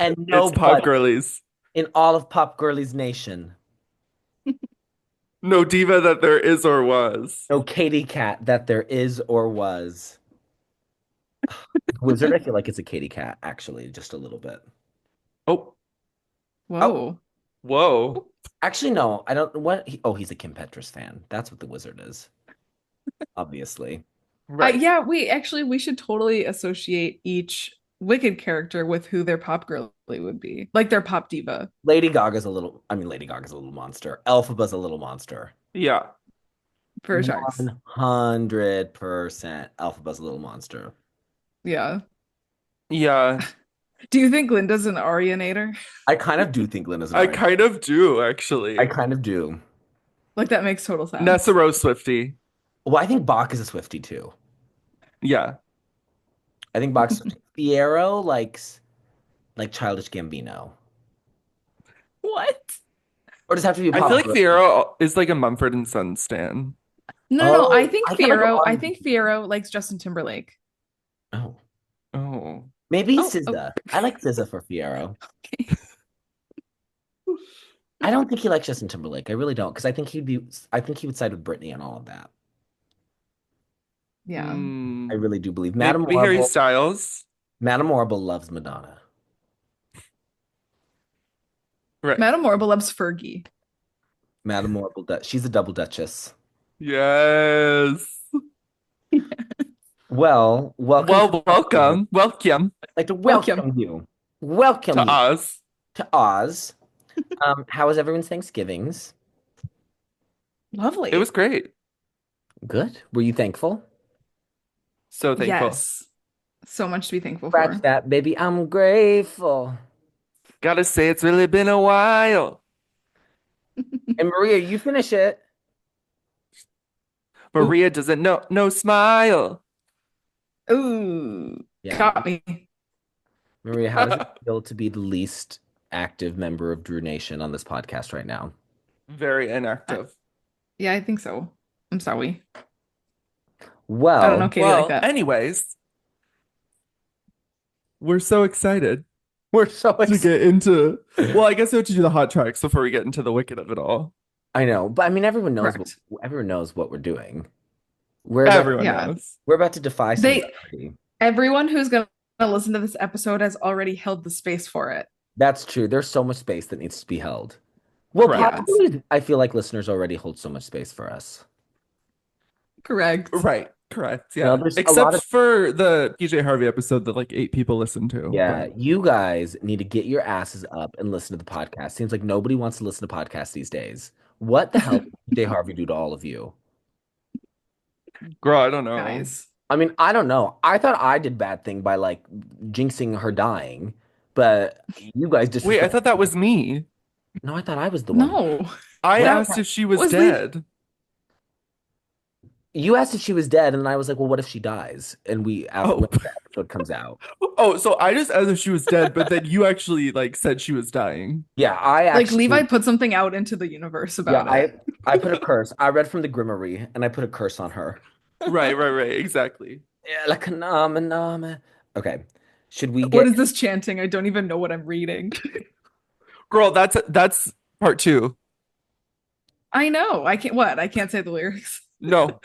And It's Pop nobody Girlies. in all of Pop Girlies Nation. No diva that there is or was. No Katy Cat that there is or was. Wizard, I feel like it's a Katy Cat, actually, just a little bit. Oh, Oh, Whoa. whoa. actually, no, I don't. What? Oh, he's a Kim Petras fan. That's what the wizard is, obviously. Right. Yeah, we should totally associate each Wicked character with who their pop girly would be. Like their pop diva. Lady Gaga's a little monster. Elphaba's a little monster. Yeah. For sharks. 100% Elphaba's a little monster. Yeah. Yeah. Do you think Linda's an Arianator? I kind of do think Linda's an I Ari. kind of do, I actually. kind of do. Like that makes total Nessa sense. Rose Swifty. Well, I think Bach is a Swiftie too. Yeah. I think Bach's Fiero likes like Childish Gambino. What? Or does it have to be a I feel pop like girl? Fiero is like a Mumford and Sons stan. No, no, no. Oh, I get like a lot I of. think Fiero likes Justin Timberlake. Oh, Oh. maybe Oh, oh. SZA. I like SZA for Fiero. I don't think he likes Justin Timberlake. I really don't, because I think he would side with Britney and all of that. Yeah. I Hmm. really do believe. Maybe Harry Styles. Madame Orville loves Madonna. Right. Madame Marble loves Fergie. Madame Orville, she's a double duchess. Yes. Well, welcome to Well, welcome. Welcome I'd like to Welcome. welcome you. Welcome to you Oz. to Oz. How was everyone's Thanksgivings? It Lovely. was great. Good. Were you thankful? So thankful. Yes. So much to be thankful Scratch for. that, baby. I'm grateful. Gotta say, it's really been a while. And Maria, you finish it. Ooh, Maria doesn't know, no smile. ooh, Yeah. got me. Maria, how does it feel to be the least active member of Drew Nation on this podcast right now? Very Uh, inactive. yeah, I think so. I'm sorry. I don't know Well, Katie like Well, that. anyways, we're so excited we're so to excited. get into. Well, I guess we have to do the hot tracks before we get into the wicked of it all. I know, but I mean, Correct. everyone knows what we're doing. We're about Everyone Yeah. knows. we're about to defy They society. Everyone who's gonna listen to this episode has already held the space for it. That's true. There's so much space that needs to be held. Well, Correct. Yeah, probably I feel like listeners already hold so much space for us. correct. Right. Correct. You know, Yeah. there's a lot Except of for the PJ Harvey episode that like 8 people listened to. yeah, But you guys need to get your asses up and listen to the podcast. Seems like nobody wants to listen to podcasts these days. What the hell did Jay Harvey do to all of you? girl, I don't know. Guys. I mean, I don't know. I thought I did bad thing by like jinxing her dying, but you guys Wait, I disrespect. thought that was me. No, I thought I was the one. No. I What? asked if she was Was Leaf dead. You asked if she was dead, and I was like, "Well, what if she dies?" And Oh. when the episode comes out, Oh, so I just asked if she was dead, but then you actually like said she was dying. yeah, I like Levi actually, put something out into the universe yeah, about it? I put a curse. I read from the Grimmery, and I put a curse on her. Right, right, right. Exactly. Yeah, like a nama. Okay, should we What get? is this chanting? I don't even know what I'm reading. Girl, that's part two. I know. I can't what? I can't say the lyrics. No.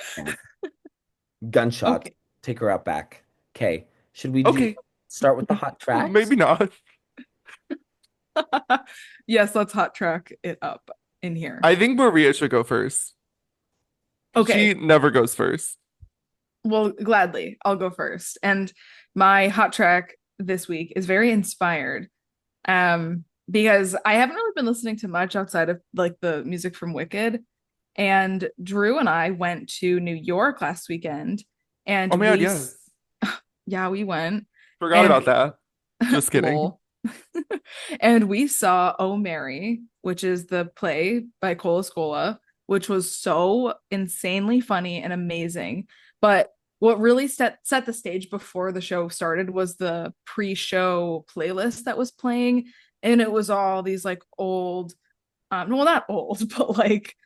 Gunshot. Okay. Take her out back. Okay. Should we Okay. start with the hot tracks? Maybe not. Yes, let's hot track it up in here. I think Maria should go first. She Okay. never goes first. Well, gladly. I'll go first. And my hot track this week is very inspired. Because I haven't really been listening to much outside of like the music from Wicked. And Drew and I went to New York last weekend and Oh my God, yes. yeah, we went Forgot and about that. Just kidding. lol. And we saw Oh Mary, which is the play by Cola Scola, which was so insanely funny and amazing. But what really set the stage before the show started was the pre-show playlist that was playing. And it was all these like old, well, not old, but like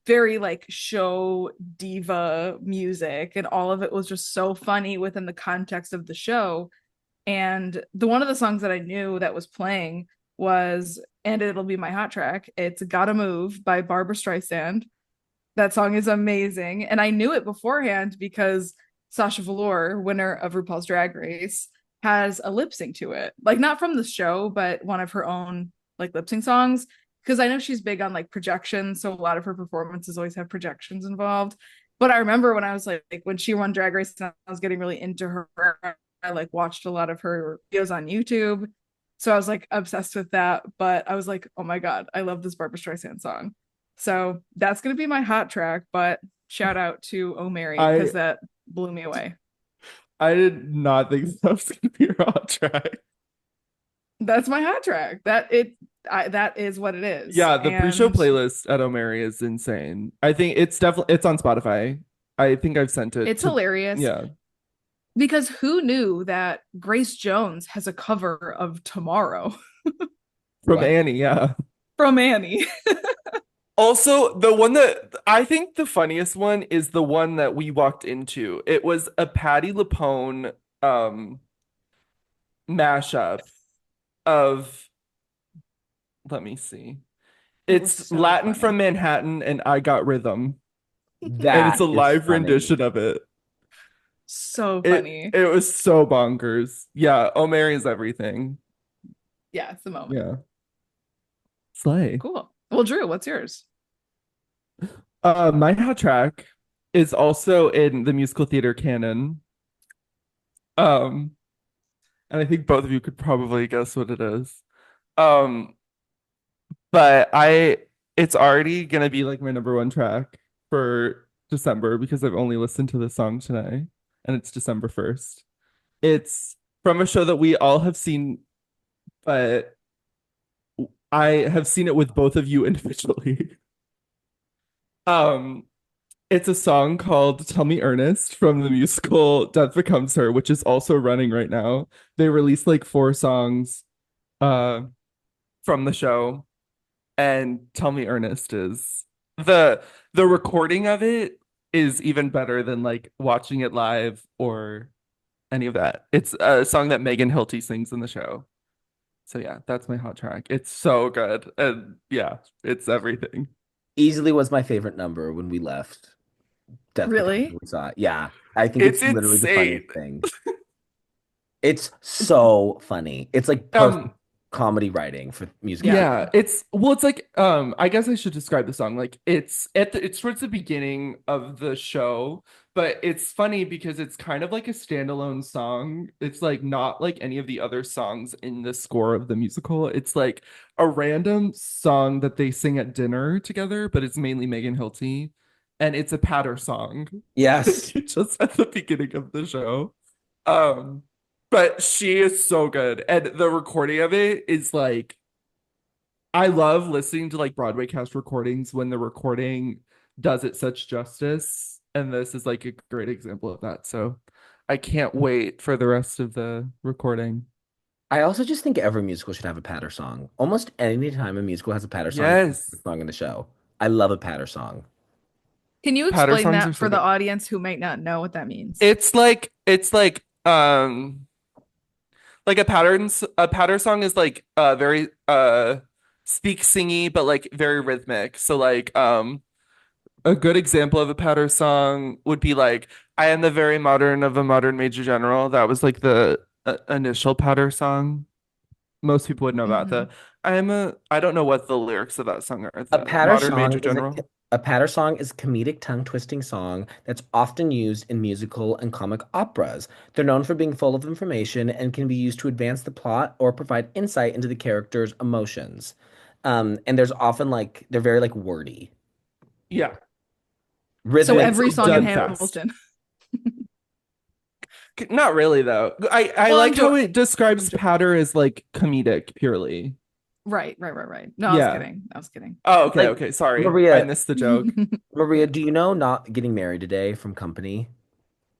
very like show diva music. And all of it was just so funny within the context of the show. And the one of the songs that I knew that was playing was, and it'll be my hot track. It's "Gotta Move" by Barbara Streisand. That song is amazing. And I knew it beforehand because Sasha Velour, winner of RuPaul's Drag Race, has a lip sync to it. Like not from the show, but one of her own like lip sync songs. Because I know she's big on like projections. So a lot of her performances always have projections involved. But I remember when I was like when she won Drag Race and I was getting really into her, I like watched a lot of her videos on YouTube. So I was like obsessed with that. But I was like, oh my God, I love this Barbara Streisand song. So that's gonna be my hot track, but shout out to Oh Mary I because that blew me away. I did not think that was gonna be your hot track. That's my hot track. That is what it is. Yeah, the pre-show And playlist at O'Mary is insane. I think it's definitely it's on Spotify. I think I've sent it it's to hilarious yeah. because who knew that Grace Jones has a cover of Tomorrow From What? Annie, yeah. from Annie? Also, the one that I think the funniest one is the one that we walked into. It was a Patti LuPone mashup of let me see. It was It's so Latin funny. from Manhattan and I Got Rhythm. And it's That a is live funny. rendition of it. So It funny. it was so bonkers. Yeah, O'Mary is everything. Yeah, it's the moment. Yeah. Slay. Cool. Well, Drew, what's yours? My hot track is also in the musical theater canon. Um, and I think both of you could probably guess what it is. Um, but it's already gonna be like my number one track for December because I've only listened to this song today, and it's December 1st. It's from a show that we all have seen, but I have seen it with both of you individually. Um, it's a song called Tell Me Ernest from the musical Death Becomes Her, which is also running right now. They released like four songs uh from the show, and Tell Me Ernest is the recording of it is even better than like watching it live or any of that. It's a song that Megan Hilty sings in the show. So yeah, that's my hot track. It's so good. And yeah, it's everything. Easily was my favorite number when we left. Death Becomes Really? What We Saw. Yeah, I think It's it's literally the insane. funniest thing. It's so funny. It's like perfect Um, comedy writing for music Yeah. Yeah, theater. it's well, it's like I guess I should describe the song. Like it's towards the beginning of the show, but it's funny because it's kind of like a standalone song. It's like not like any of the other songs in the score of the musical. It's like a random song that they sing at dinner together, but it's mainly Megan Hilty, and it's a patter song. Yes. Just at the beginning of the show. Um but she is so good. And the recording of it is like, I love listening to like Broadway cast recordings when the recording does it such justice. And this is like a great example of that. So I can't wait for the rest of the recording. I also just think every musical should have a patter song. Almost any time a musical has a patter song, it's the Yes. song in the show. I love a patter song. Can you Patter explain songs are that so for the good. audience who might not know what that means? It's like a patter song is like very speak singy but like very rhythmic. So like a good example of a patter song would be like I am the very modern of a modern major general. That was like the initial patter song. Most people would know that. Hmm. I don't know what the lyrics of that song are. A The patter modern song major is general. a patter song is a comedic tongue-twisting song that's often used in musical and comic operas. They're known for being full of information and can be used to advance the plot or provide insight into the character's emotions. And there's often like they're very like wordy, Yeah. So And rhythmic. it's every song in done fast. Hamilton. Not really though. I Well, like how it I'm describes joking. patter as like comedic purely. Right. No, I was Yeah. kidding. I was kidding. Oh, okay, Like okay. Sorry. I Maria, missed the joke. Maria, do you know Not Getting Married Today from Company?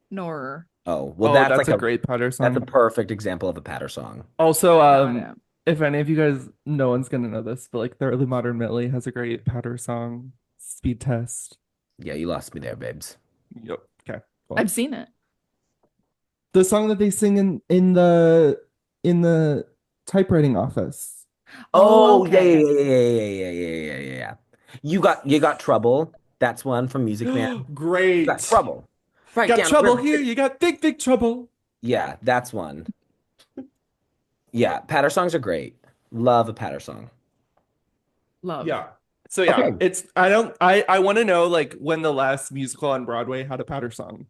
Nor Oh, well, Oh, that's a great patter that's a song. perfect example of a patter song. Also, got it. if any of you guys, no one's gonna know this, but like the early modern Millie has a great patter song, Speed Test. Yeah, you lost me there, babes. Yep. Okay. Cool. I've seen it. The song that they sing in the typewriting office. Oh, Oh, yeah, yeah, okay. yeah, yeah, yeah, yeah, yeah, yeah, yeah, yeah. You got trouble. That's one from Music Man. You got Great. trouble. Right Got down the trouble river. here. You got big, big trouble. Yeah, that's one. Yeah, patter songs are great. Love a patter song. Love. Yeah. So yeah, Okay, it's I want to know like when the last musical on Broadway had a patter song.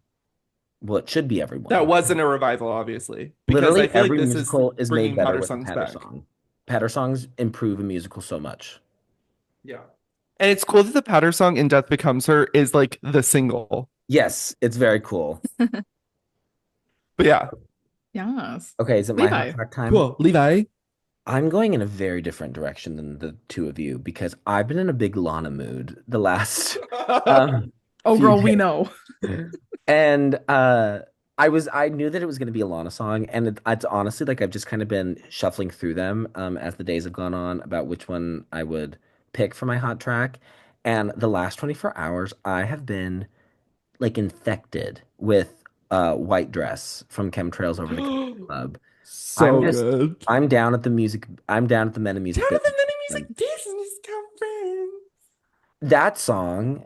well, it should be That everyone. wasn't a revival, obviously, because I Literally feel like every this is musical is made bringing better patter with a songs patter back. song. Patter songs improve a musical so much. Yeah. And it's cool that the patter song in Death Becomes Her is like the single. Yes, it's very cool. But yeah, Yes. Okay, is it my hot Levi. track time? cool. Levi. I'm going in a very different direction than the two of you because I've been in a big Lana mood the last um Oh, few girl, we days. know. And I knew that it was going to be a Lana song, and it's honestly like I've just kind of been shuffling through them as the days have gone on about which one I would pick for my hot track. And the last 24 hours, I have been like infected with White Dress from Chemtrails Over the Country Club. I'm So just good. I'm down at the Men of Down Music at the business. mini And music business conference. that song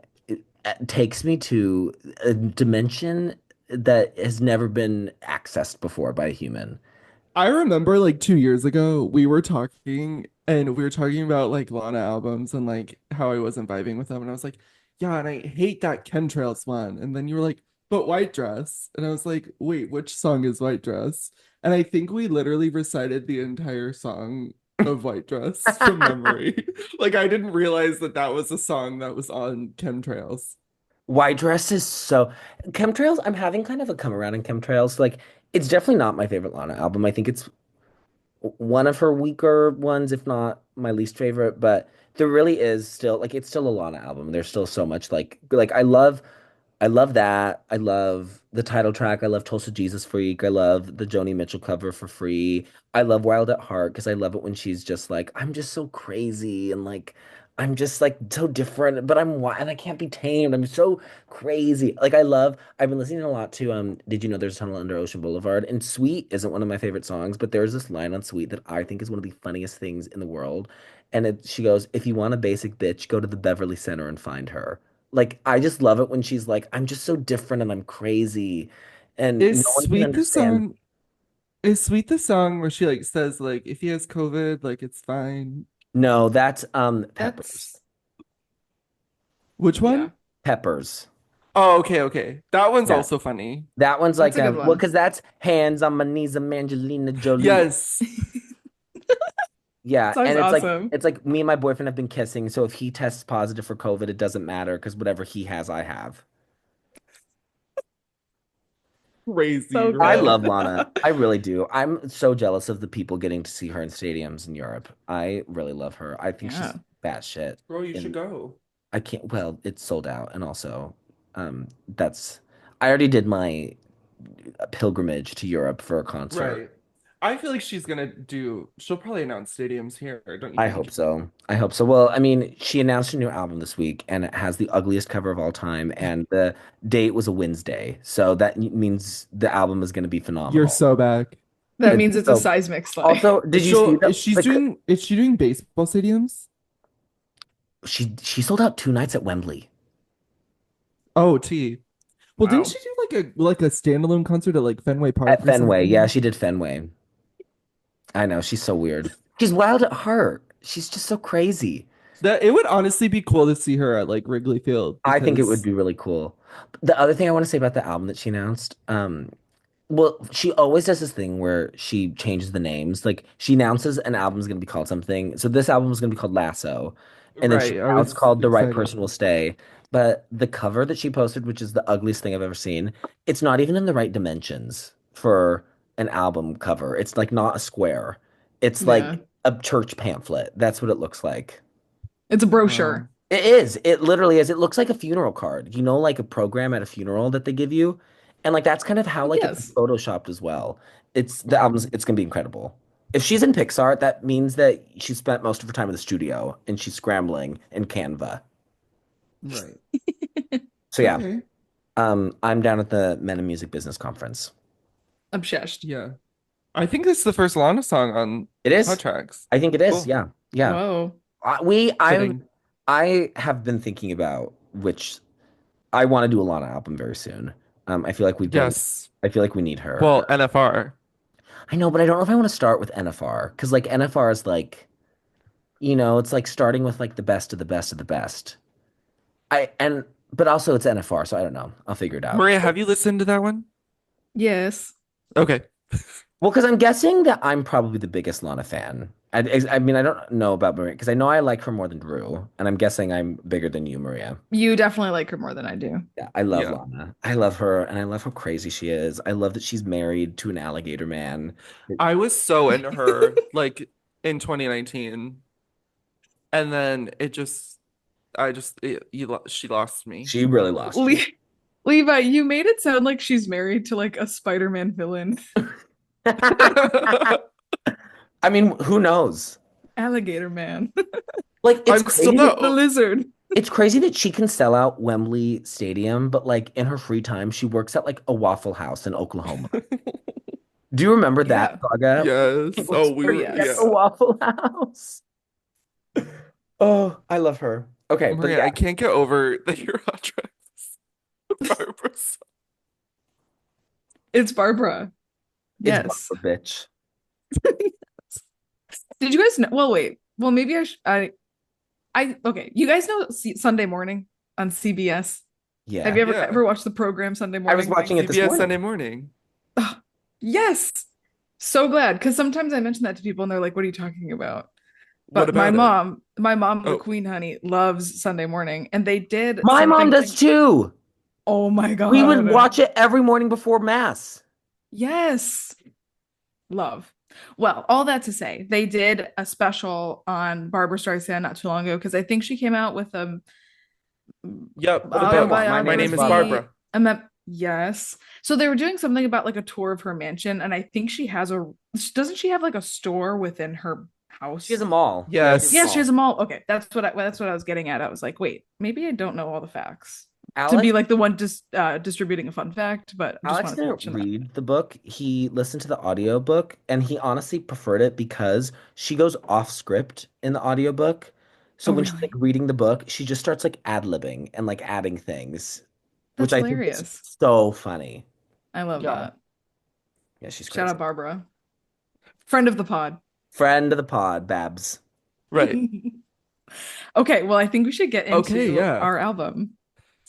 takes me to a dimension that has never been accessed before by a human. I remember like 2 years ago, we were talking about like Lana albums and like how I wasn't vibing with them. And I was like, yeah, and I hate that Chemtrails one. And then you were like, but White Dress. And I was like, wait, which song is White Dress? And I think we literally recited the entire song of White Dress from memory. Like I didn't realize that that was a song that was on Chemtrails. White Dress is so Chemtrails. I'm having kind of a come around in Chemtrails. Like it's definitely not my favorite Lana album. I think it's one of her weaker ones, if not my least favorite. But there really is still like it's still a Lana album. There's still so much like I love that. I love the title track. I love Tulsa Jesus Freak. I love the Joni Mitchell cover for Free. I love Wild at Heart because I love it when she's just like, I'm just so crazy and like, I'm just like so different, but I'm wild and I can't be tamed. I'm so crazy. I've been listening a lot to, Did You Know There's a Tunnel Under Ocean Boulevard? And Sweet isn't one of my favorite songs, but there's this line on Sweet that I think is one of the funniest things in the world. And she goes, if you want a basic bitch, go to the Beverly Center and find her. Like, I just love it when she's like, I'm just so different and I'm crazy and Is no one can Sweet the understand. song? Is Sweet the song where she like says like if he has COVID, like it's fine? No, that's Peppers. That's, Which yeah, one? Peppers. Oh, okay, okay. That one's Yeah. also funny. That one's that's like a good well, one. because that's Hands on My Knees, I'm Angelina Jolie. Yes. Yeah, Song's and it's like awesome. it's like me and my boyfriend have been kissing, so if he tests positive for COVID, it doesn't matter because whatever he has, I have. Crazy, So I good. girl. love Lana. I really do. I'm so jealous of the people getting to see her in stadiums in Europe. I really love her. I think Yeah. she's batshit. Girl, you should And go. I can't, well, it's sold out. And also, that's, I already did my pilgrimage to Europe for a concert. Right. I feel like she'll probably announce stadiums here, don't you I hope think? so. I hope so. Well, I mean, she announced her new album this week and it has the ugliest cover of all time. And the date was a Wednesday. So that means the album is going to be You're phenomenal. so back. That It's means it's a so, seismic slay. also, did you see Is she doing baseball stadiums? she sold out 2 nights at Wembley. Oh, T. Well, didn't Wow. she do like a standalone concert at like Fenway Park At or Fenway. Yeah, something? she did Fenway. I know, she's so weird. She's wild at heart. She's just so crazy. That it would honestly be cool to see her at like Wrigley Field I think it would because be really cool. The other thing I want to say about the album that she announced, well, she always does this thing where she changes the names. Like she announces an album's going to be called something. So this album is going to be called Lasso, and then right, I now it's was called The Right excited. Person Will Stay. But the cover that she posted, which is the ugliest thing I've ever seen, it's not even in the right dimensions for an album cover. It's like not a square. It's Yeah. like a church pamphlet. That's what it looks like. It's a Wow. brochure. It is. It literally is. It looks like a funeral card. You know, like a program at a funeral that they give you. And like that's kind of how like it's Yes. photoshopped as well. The Wow. album's it's gonna be incredible. If she's in Pixar, that means that she spent most of her time in the studio and she's scrambling in Canva. Right. So yeah, Okay. I'm down at the Men in Music Business Conference. Obsessed. Yeah. I think this is the first Lana song on It Hot is. Tracks. I think it is. Cool. Yeah. Yeah. Whoa. I, we Fitting. I have been thinking about which I want to do a Lana album very soon. I feel like we've been Yes. I feel like we need her. Well, NFR. I know, but I don't know if I want to start with NFR because like NFR is like, it's like starting with like the best of the best of the best. But also it's NFR, so I don't know. I'll figure it out. Maria, have you listened to that one? Yes. Okay. Well, because I'm guessing that I'm probably the biggest Lana fan. I mean, I don't know about Maria because I know I like her more than Drew, and I'm guessing I'm bigger than you, Maria. You definitely like her more than I do. Yeah, I love Yeah. Lana. I love her, and I love how crazy she is. I love that she's married to an alligator man. I was so into her like in 2019. And then she lost me. She really lost Le me. Levi, you made it sound like she's married to like a Spider-Man villain. I mean, who knows? Alligator man. Like, it's I'm still crazy that The not. lizard. it's crazy that she can sell out Wembley Stadium, but like in her free time, she works at like a Waffle House in Oklahoma. Do you remember that Yeah. saga? She Yes. works Oh, we Oh, were, at yes. the yeah. Waffle House. Oh, I love her. Okay, but Maria, yeah, I can't get over that your hot tracks. Barbara song. It's Barbara. it's Yes. Barbara bitch. Did you guys know? Well, wait. Well, maybe okay. You guys know Sunday Morning on CBS? Have Yeah. you Yeah. ever watched the program Sunday I was Morning? watching it this CBS morning. Sunday morning. Ugh, yes. So glad. Because sometimes I mention that to people and they're like, what are you talking about? What But my about it? mom, my mom, the Oh, Queen Honey, loves Sunday Morning. And they did My mom something. does too. Oh my We would God. watch it every morning before mass. Yes. Love. Well, all that to say, they did a special on Barbara Streisand not too long ago because I think she came out with yep. The The book, book. My My Name is name is Barbara. biography. Barbara. Yes. So they were doing something about like a tour of her mansion, and I think doesn't she have like a store within her She has house? a mall. Yeah, she has a Yes, she Yes. has mall. a mall. Okay, that's what I was getting at. I was like, wait, maybe I don't know all the facts to be Alex like the one just distributing a fun fact, but just Alex wanted to didn't mention that. read the book. He listened to the audiobook and he honestly preferred it because she goes off script in the audiobook. So Oh, when she's like really? reading the book, she just starts like ad-libbing and like adding things, which That's I think is hilarious. so funny. I love Yeah. that. Yeah, she's Shout crazy. out Barbara, friend of the pod. Friend of the pod, Babs. Right. Okay, well, I think we should get Okay, into yeah. our album.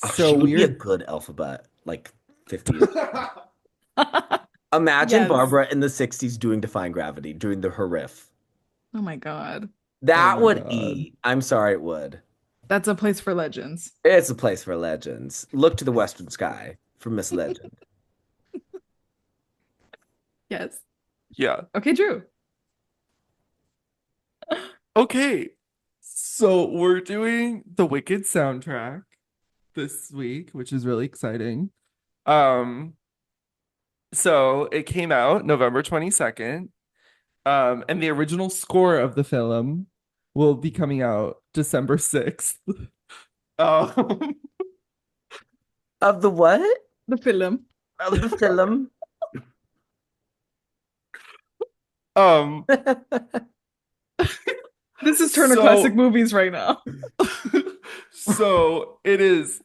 Oh, So she would be a we're good alphabet like 50 years. Imagine Yes. Barbara in the 60s doing Defying Gravity, doing her riff. Oh my God. Oh That my would God. eat. I'm sorry, it would. That's a place for legends. It's a place for legends. Look to the western sky for Miss Legend. Yes. Yeah. Okay, Drew. Okay. So we're doing the Wicked soundtrack this week, which is really exciting. Um, so it came out November 22nd. And the original score of the film will be coming out December 6th. Um, Of the what? The film. Of the film? um, This is Turner Classic so Movies right now. so it is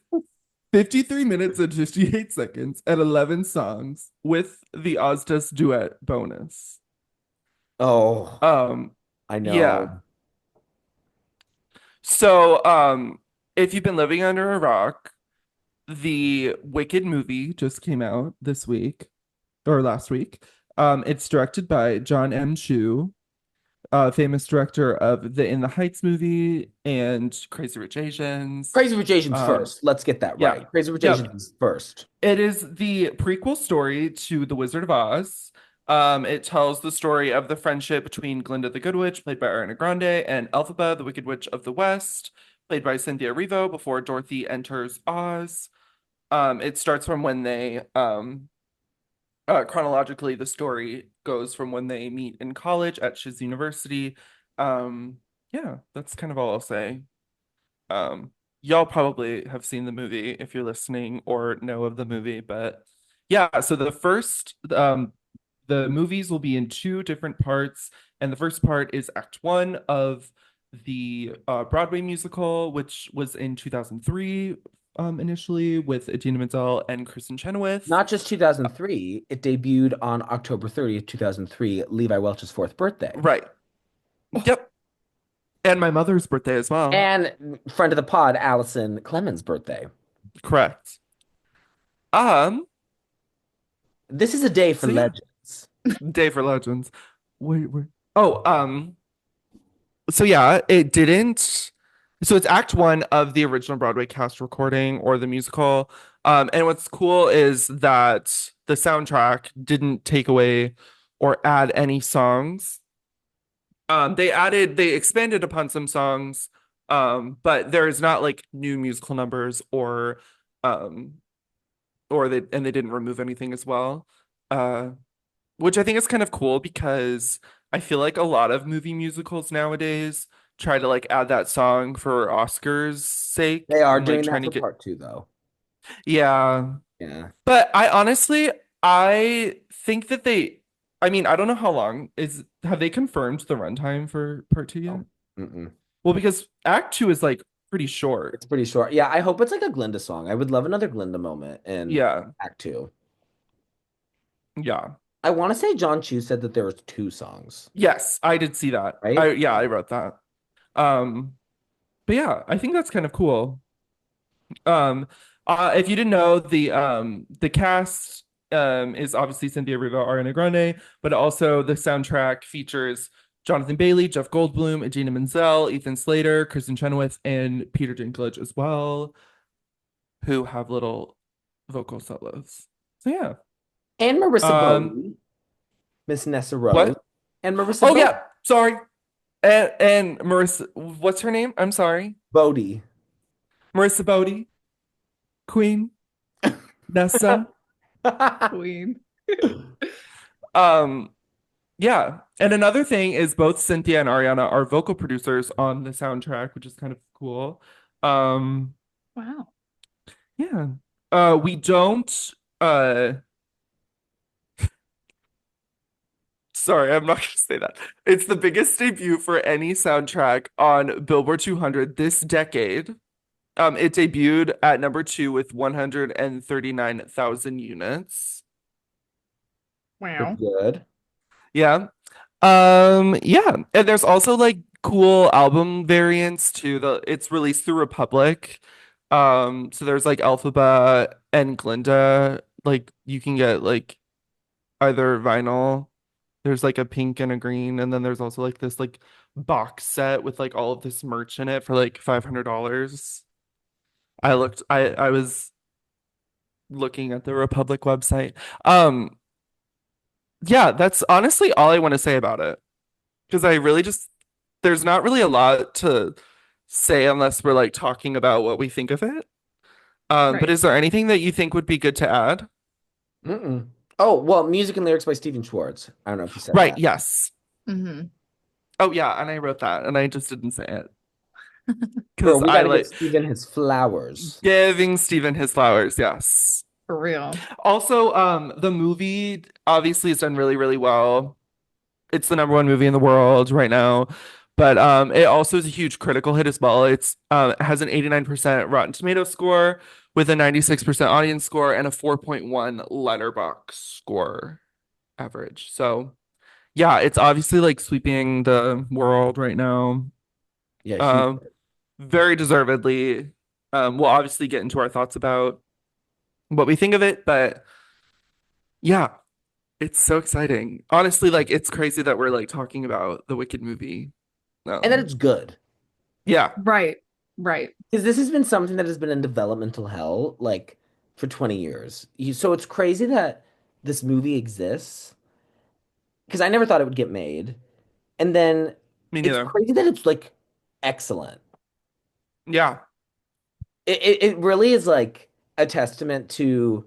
53 minutes and 58 seconds and 11 songs with the Oztest duet bonus. Oh, Um, I yeah. know. So, if you've been living under a rock, the Wicked movie just came out this week or last week. It's directed by John M. Chu, famous director of the In the Heights movie and Crazy Rich Asians. Crazy Rich Asians Um, first. Let's get that yeah, right. Crazy Rich yep. Asians is first. It is the prequel story to The Wizard of Oz. It tells the story of the friendship between Glinda the Good Witch, played by Ariana Grande, and Elphaba, the Wicked Witch of the West, played by Cynthia Erivo, before Dorothy enters Oz. It starts from when they chronologically, the story goes from when they meet in college at Shiz University. Um, yeah, that's kind of all I'll say. Um, y'all probably have seen the movie if you're listening or know of the movie, but yeah, so the first the movies will be in two different parts, and the first part is Act One of the Broadway musical, which was in 2003 initially with Idina Menzel and Kristen Chenoweth. Not just 2003, it debuted on October 30th, 2003, Levi Welch's fourth birthday. Right. Yep. And my mother's birthday as well. And friend of the pod, Allison Clemens' birthday. Correct. Um, This is a day for so yeah, legends. Day for Legends. Wait. Oh, so yeah, it didn't. So it's Act One of the original Broadway cast recording or the musical. And what's cool is that the soundtrack didn't take away or add any songs. They expanded upon some songs, but there's not like new musical numbers um, and they didn't remove anything as well. Uh, which I think is kind of cool because I feel like a lot of movie musicals nowadays try to like add that song for Oscars' They sake are and like doing trying that to for get, part two, though. yeah. Yeah. But I think that I mean, I don't know how long have they confirmed the runtime for part two yet? Oh, mm-mm. Well, because Act Two is like pretty short. It's pretty short. Yeah, I hope it's like a Glinda song. I would love another Glinda moment in Yeah, Act Two. yeah. I want to say John Chu said that there was two songs, Yes, I did see that. right? I wrote that. Um, but yeah, I think that's kind of cool. Um, if you didn't know, the cast is obviously Cynthia Erivo, Ariana Grande, but also the soundtrack features Jonathan Bailey, Jeff Goldblum, Idina Menzel, Ethan Slater, Kristen Chenoweth, and Peter Dinklage as well, who have little vocal solos. So yeah. And Marissa Um, Bodie, Miss Nessa Rose, what? and Marissa Oh yeah, sorry. And Marissa, what's her name? I'm sorry. Bodie. Marissa Bodie, Queen, Nessa. Queen. Um, Yeah. And another thing is both Cynthia and Ariana are vocal producers on the soundtrack, which is kind of cool. Um, Wow. yeah. We don't sorry, I'm not gonna say that. It's the biggest debut for any soundtrack on Billboard 200 this decade. It debuted at number two with 139,000 units. Pretty Wow. good. Yeah. Yeah. And there's also like cool album variants too. It's released through Republic. So there's like Alphaba and Glinda. Like you can get like either vinyl. There's like a pink and a green, and then there's also like this like box set with like all of this merch in it for like $500. I was looking at the Republic website. Um, yeah, that's honestly all I want to say about it. Because I really just there's not really a lot to say unless we're like talking about what we think of it. But Right. is there anything that you think would be good to add? Mm-mm. Oh, well, music and lyrics by Stephen Schwartz. I don't know if you said Right, that. yes. Mm-hmm. Oh yeah, and I wrote that and I just didn't say it. Girl, Because we I got to give like Stephen his flowers. giving Stephen his flowers, yes. For real. Also, the movie obviously has done really, really well. It's the number one movie in the world right now. But it also is a huge critical hit as well. It has an 89% Rotten Tomato score with a 96% audience score and a 4.1 letterbox score average. So yeah, it's obviously like sweeping the world right now. Yeah, huge. Um, very deservedly. We'll obviously get into our thoughts about what we think of it, but yeah, it's so exciting. Honestly, like it's crazy that we're like talking about the Wicked movie. And that it's good. Yeah, Right. Right. Because this has been something that has been in developmental hell like for 20 years. So it's crazy that this movie exists because I never thought it would get made. And then me it's neither. crazy that it's like excellent. Yeah, It really is like a testament to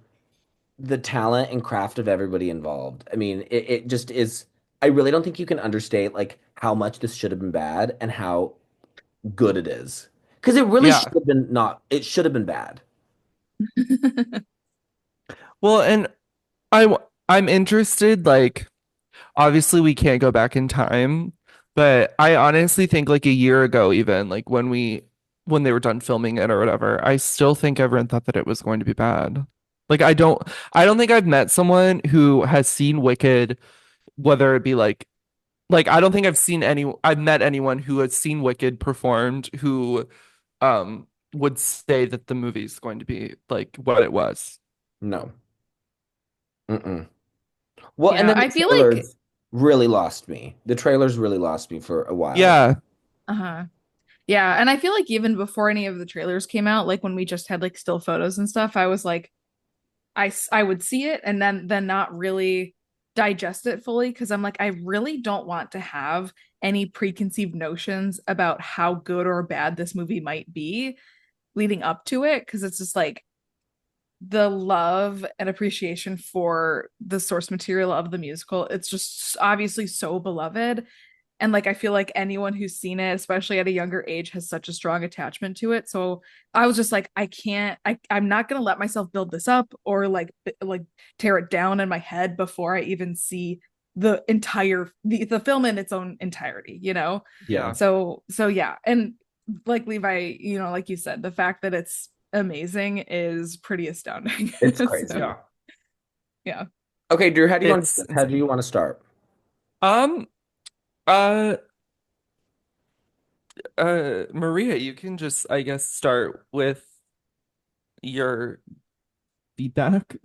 the talent and craft of everybody involved. I mean, it just is. I really don't think you can understate like how much this should have been bad and how good it is. Because it really should yeah. have been not, it should have been bad. Well, and I'm interested, like, obviously we can't go back in time, but I honestly think like a year ago, even like when they were done filming it or whatever, I still think everyone thought that it was going to be bad. Like I don't think I've met someone who has seen Wicked, whether it be like I don't think I've met anyone who has seen Wicked performed who would say that the movie's going to be like what it was. No. Mm-mm. Well, and Yeah, then the I feel like trailers really lost me. The trailers really lost me for a while. Yeah. uh-huh. Yeah, and I feel like even before any of the trailers came out, like when we just had like still photos and stuff, I was like I would see it and then not really digest it fully because I'm like I really don't want to have any preconceived notions about how good or bad this movie might be leading up to it because it's just like the love and appreciation for the source material of the musical. It's just obviously so beloved. And like I feel like anyone who's seen it, especially at a younger age, has such a strong attachment to it. So I was just like, I can't, I'm not gonna let myself build this up or like tear it down in my head before I even see the film in its own entirety, you know? Yeah, Yeah. So yeah. And like Levi, you know, like you said, the fact that it's amazing is pretty astounding. it's So crazy. Yeah. yeah. Okay, Drew, It's how do insane. you want to start? Um uh Maria, you can just I guess start with your feedback.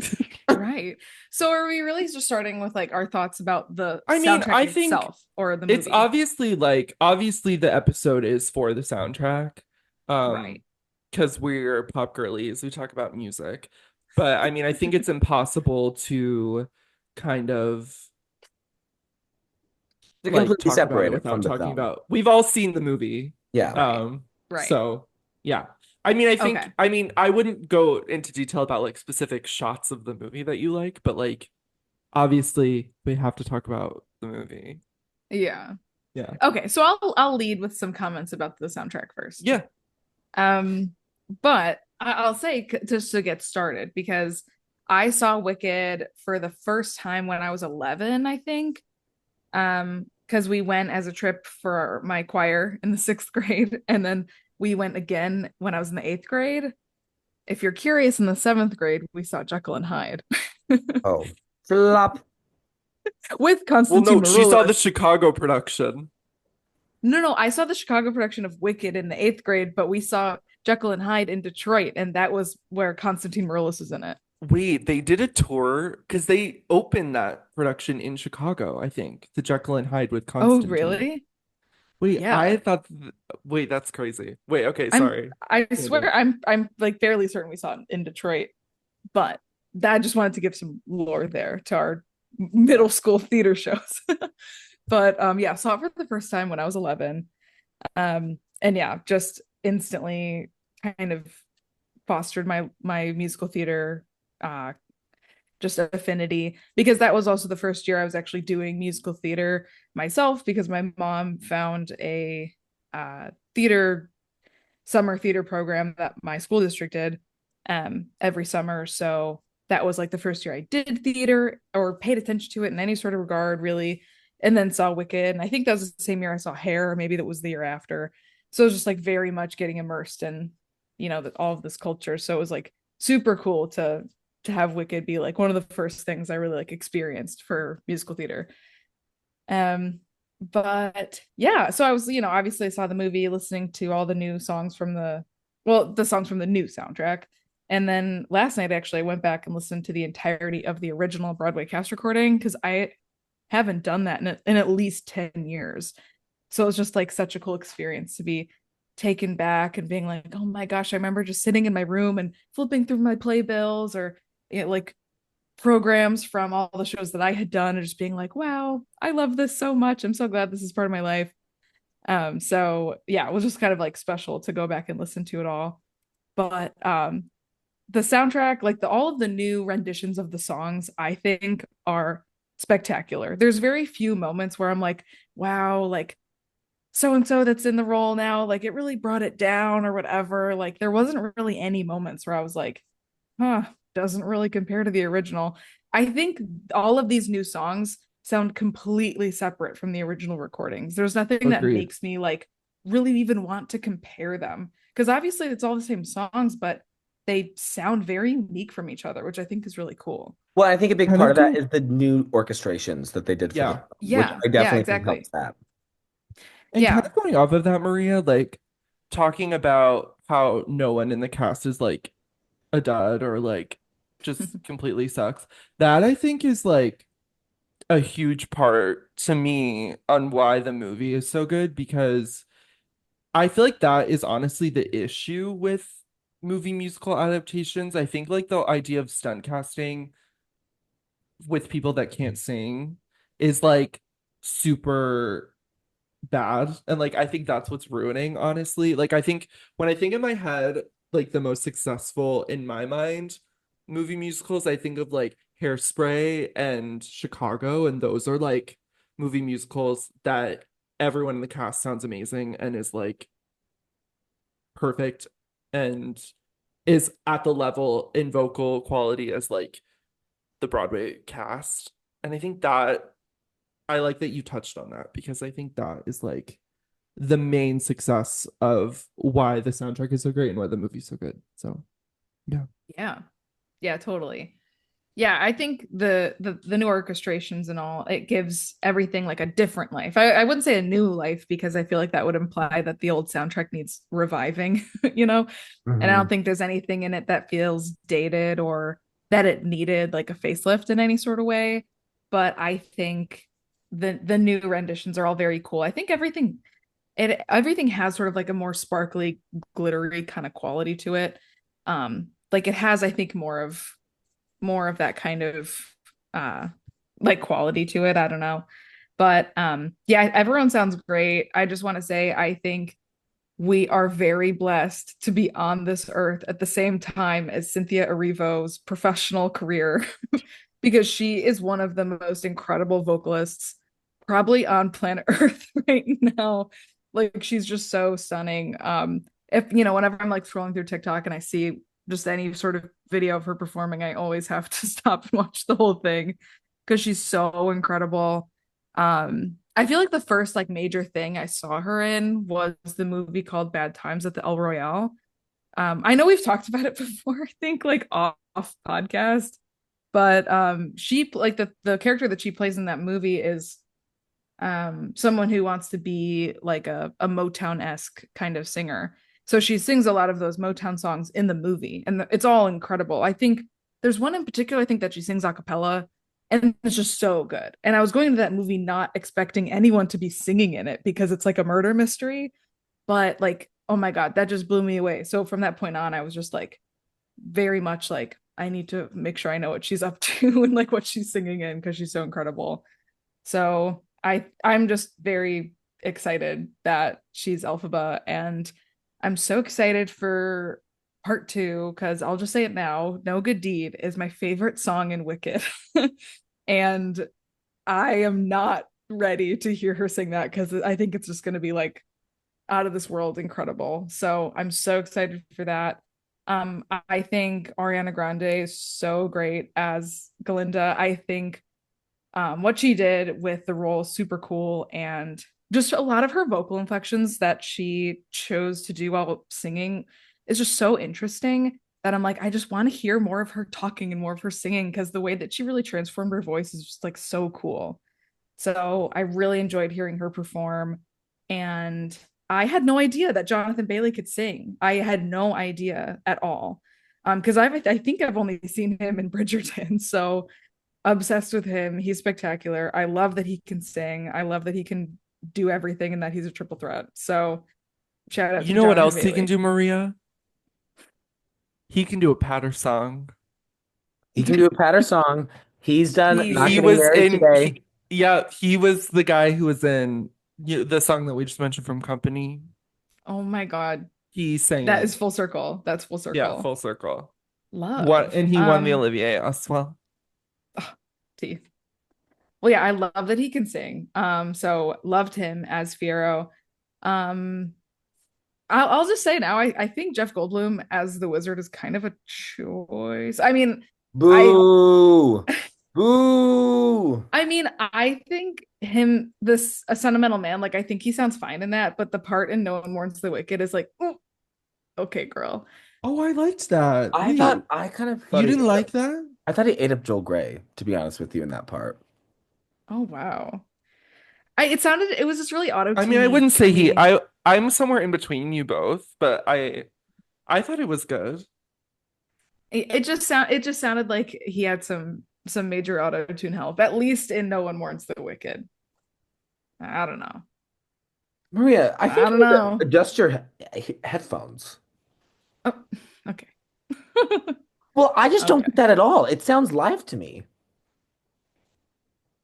Right. So are we really just starting with like our thoughts about the I mean, soundtrack I think itself or the it's movie? obviously the episode is for the soundtrack. Right. Um, because we're pop girlies, we talk about music. But I mean, I think it's impossible to kind of To like completely talk about it separate it without from the talking film. about we've all seen the movie. Yeah. Right. Right. So yeah. I mean, Okay. I wouldn't go into detail about like specific shots of the movie that you like, but like obviously we have to talk about the movie. Yeah. Yeah. Okay. So I'll lead with some comments about the soundtrack first. Yeah. Um, but I'll say just to get started because I saw Wicked for the first time when I was 11, I think. Because we went as a trip for my choir in the sixth grade, and then we went again when I was in the eighth grade. If you're curious, in the seventh grade, we saw Jekyll and Hyde Oh, flop. with Well, Constantine no, she saw the Maroulis. Chicago production. No, I saw the Chicago production of Wicked in the eighth grade, but we saw Jekyll and Hyde in Detroit, and that was where Constantine Maroulis was in it. Wait, they did a tour because they opened that production in Chicago, I think. The Jekyll and Hyde with Oh, Constantine. really? Wait, I Yeah. thought wait, that's crazy. Wait, okay, I'm sorry. I Tangent. swear I'm like fairly certain we saw it in Detroit, but that I just wanted to give some lore there to our Yeah. middle school theater shows. But yeah, saw it for the first time when I was 11. And yeah, just instantly kind of fostered my musical theater uh just affinity because that was also the first year I was actually doing musical theater myself because my mom found a theater summer theater program that my school district did every summer. So that was like the first year I did theater or paid attention to it in any sort of regard, really. And then saw Wicked. And I think that was the same year I saw Hair, or maybe that was the year after. So it was just like very much getting immersed in, you know, all of this culture. So it was like super cool to have Wicked be like one of the first things I really like experienced for musical theater. Um, but yeah, so I was, you know, obviously I saw the movie, listening to all the new songs from the songs from the new soundtrack. And then last night, actually, I went back and listened to the entirety of the original Broadway cast recording because I haven't done that in at least 10 years. So it was just like such a cool experience to be taken back and being like, oh my gosh, I remember just sitting in my room and flipping through my playbills or you know, like programs from all the shows that I had done and just being like, wow, I love this so much. I'm so glad this is part of my life. So yeah, it was just kind of like special to go back and listen to it all. But the soundtrack, like all of the new renditions of the songs, I think are spectacular. There's very few moments where I'm like, wow, like so and so that's in the role now, like it really brought it down or whatever. Like there wasn't really any moments where I was like, huh. doesn't really compare to the original. I think all of these new songs sound completely separate from the original recordings. There's nothing that Agreed. makes me like really even want to compare them because obviously it's all the same songs, but they sound very unique from each other, which I think is really cool. Well, I think a big Kind part of of that go, is the new orchestrations that they did for the yeah. film, which Yeah, I yeah, definitely think helps exactly. that. And kind Yeah. of going off of that, Maria, like talking about how no one in the cast is like a dud or like just completely sucks. That I think is like a huge part to me on why the movie is so good because I feel like that is honestly the issue with movie musical adaptations. I think like the idea of stunt casting with people that can't sing is like super bad. And like I think that's what's ruining, honestly. Like I think when I think in my head, like the most successful in my mind movie musicals, I think of like Hairspray and Chicago, and those are like movie musicals that everyone in the cast sounds amazing and is like perfect and is at the level in vocal quality as like the Broadway cast. And I think that I like that you touched on that because I think that is like the main success of why the soundtrack is so great and why the movie's so good. So, yeah. Yeah. Yeah, totally. Yeah, I think the new orchestrations and all, it gives everything like a different life. I wouldn't say a new life because I feel like that would imply that the old soundtrack needs reviving, you know? And I don't Mhm. think there's anything in it that feels dated or that it needed like a facelift in any sort of way. But I think the new renditions are all very cool. I think everything has sort of like a more sparkly, glittery kind of quality to it. Like it has, I think, more of that kind of uh like quality to it. I don't know. But yeah, everyone sounds great. I just want to say I think we are very blessed to be on this earth at the same time as Cynthia Erivo's professional career because she is one of the most incredible vocalists probably on planet Earth right now. Like she's just so stunning. If whenever I'm like scrolling through TikTok and I see just any sort of video of her performing, I always have to stop and watch the whole thing because she's so incredible. I feel like the first like major thing I saw her in was the movie called Bad Times at the El Royale. I know we've talked about it before, I think like off podcast, but she like the character that she plays in that movie is someone who wants to be like a Motown-esque kind of singer. So she sings a lot of those Motown songs in the movie, and it's all incredible. I think there's one in particular, I think that she sings a cappella, and it's just so good. And I was going to that movie not expecting anyone to be singing in it because it's like a murder mystery, but like, oh my God, that just blew me away. So from that point on, I was just like very much like, I need to make sure I know what she's up to and like what she's singing in because she's so incredible. So I'm just very excited that she's Elphaba, and I'm so excited for part two because I'll just say it now. No Good Deed is my favorite song in Wicked. And I am not ready to hear her sing that because I think it's just going to be like out of this world incredible. So I'm so excited for that. I think Ariana Grande is so great as Galinda. I think what she did with the role is super cool, and just a lot of her vocal inflections that she chose to do while singing is just so interesting that I'm like, I just want to hear more of her talking and more of her singing because the way that she really transformed her voice is just like so cool. So I really enjoyed hearing her perform. And I had no idea that Jonathan Bailey could sing. I had no idea at all. Because I think I've only seen him in Bridgerton. So obsessed with him. He's spectacular. I love that he can sing. I love that he can do everything and that he's a triple threat. So shout out You to know what Jonathan else he can Bailey. do, Maria? He can do a patter song. He can do a patter song. He's done Not He He Getting was Married in Today. he yeah, he was the guy who was in the song that we just mentioned from Company. oh my God. He sang That it. is full circle. That's full Yeah, circle. full circle. What Love. and he won the Olivier as well. Oh, teeth. Well, yeah, I love that he can sing. So loved him as Fiero. Um, I'll just say now, I think Jeff Goldblum as the wizard is kind of a choice. I mean, I Boo! Boo! I think him this a sentimental man, like I think he sounds fine in that, but the part in No One Mourns the Wicked is like, "Oh, okay, girl." Oh, I liked that. I Wait, thought I kind of thought you he didn't ate up. like that? I thought he ate up Joel Grey, to be honest with you, in that part. Oh wow. It was just really I mean, I auto-tuney wouldn't for say he me. I'm somewhere in between you both, but I thought it was good. It just sounded like he had some major auto-tune help, at least in No One Mourns the Wicked. I don't know. Maria, I I think don't you need to know. adjust your headphones. Oh, okay. Well, I just don't Okay. get that at all. It sounds live to me.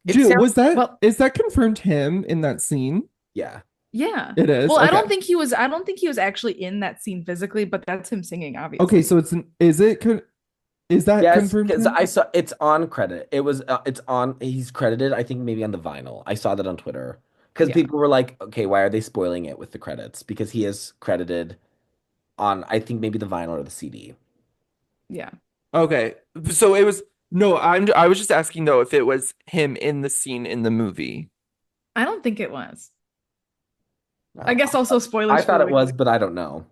It Jill, sounds, was that Well, is that confirmed him in that scene? yeah. yeah. It is. Well, Okay. I don't think he was actually in that scene physically, but that's him singing, Okay, obviously. so is that Yes, confirmed because him? I saw it's on credit. It's on, he's credited, I think maybe on the vinyl. I saw that on Twitter. Because Yeah. people were like, okay, why are they spoiling it with the credits? Because he is credited on, I think maybe the vinyl or the CD. Yeah. Okay. So it was no, I was just asking though if it was him in the scene in the movie. I don't think it was. I Oh, guess also I spoilers for thought the it was, Wicked. but I don't know.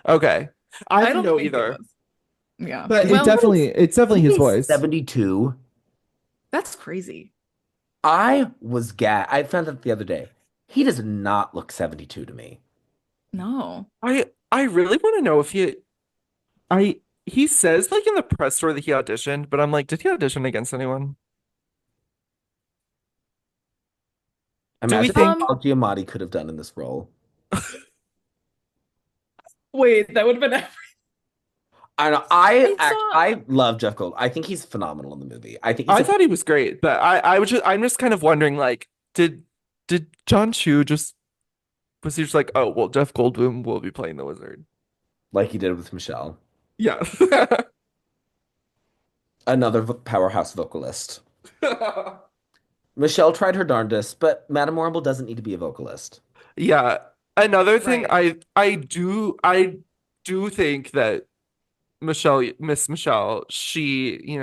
Okay. I I didn't don't know think it either. was. Yeah. But Because Well, it's definitely isn't his he voice. 72? that's crazy. I was I found that the other day. He does not look 72 to me. No. I really want to know if he says like in the press tour that he auditioned, but I'm like, did he audition against anyone? Do we Imagine what think Um, Paul Giamatti could have done in this role. wait, that would have been I know. I saw I love Jeff Gold. I think he's phenomenal in the movie. I think he's I a thought he was great, but I'm just kind of wondering like did John Chu just was he just like, oh well Jeff Goldblum will be playing the wizard. like he did with Michelle, Yeah. another powerhouse vocalist. Michelle tried her darndest, but Madame Marble doesn't need to be a vocalist. Yeah. Another thing right. I do think that Miss Michelle, she,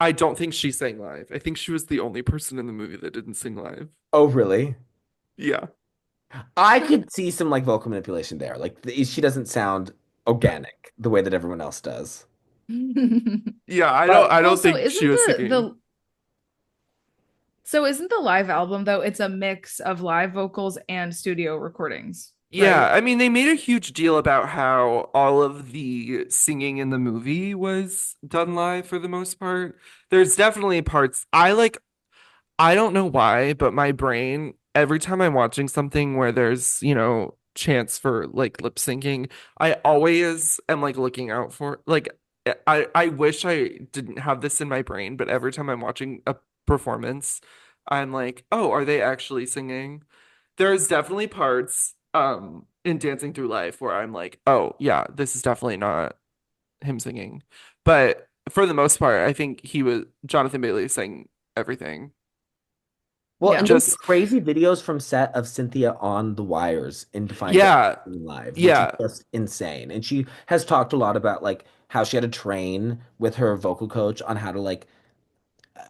I don't think she sang live. I think she was the only person in the movie that didn't sing live. Oh, really? Yeah. I could see some like vocal manipulation there. Like she doesn't sound organic the way that everyone else does. Yeah, But I Well, don't think she was singing. so isn't the live album though, it's a mix of live vocals and studio recordings, Yeah, right? I mean, they made a huge deal about how all of the singing in the movie was done live for the most part. There's definitely parts I don't know why, but my brain, every time I'm watching something where there's, chance for like lip syncing, I always am like looking out for like I wish I didn't have this in my brain, but every time I'm watching a performance, I'm like, oh, are they actually singing? There's definitely parts in Dancing Through Life where I'm like, oh yeah, this is definitely not him singing. But for the most part, I think he was Jonathan Bailey sang everything. well, and Yeah. there's Just crazy videos from set of Cynthia on the wires in Define Gag yeah, live, which is yeah, just insane. And she has talked a lot about like how she had to train with her vocal coach on how to like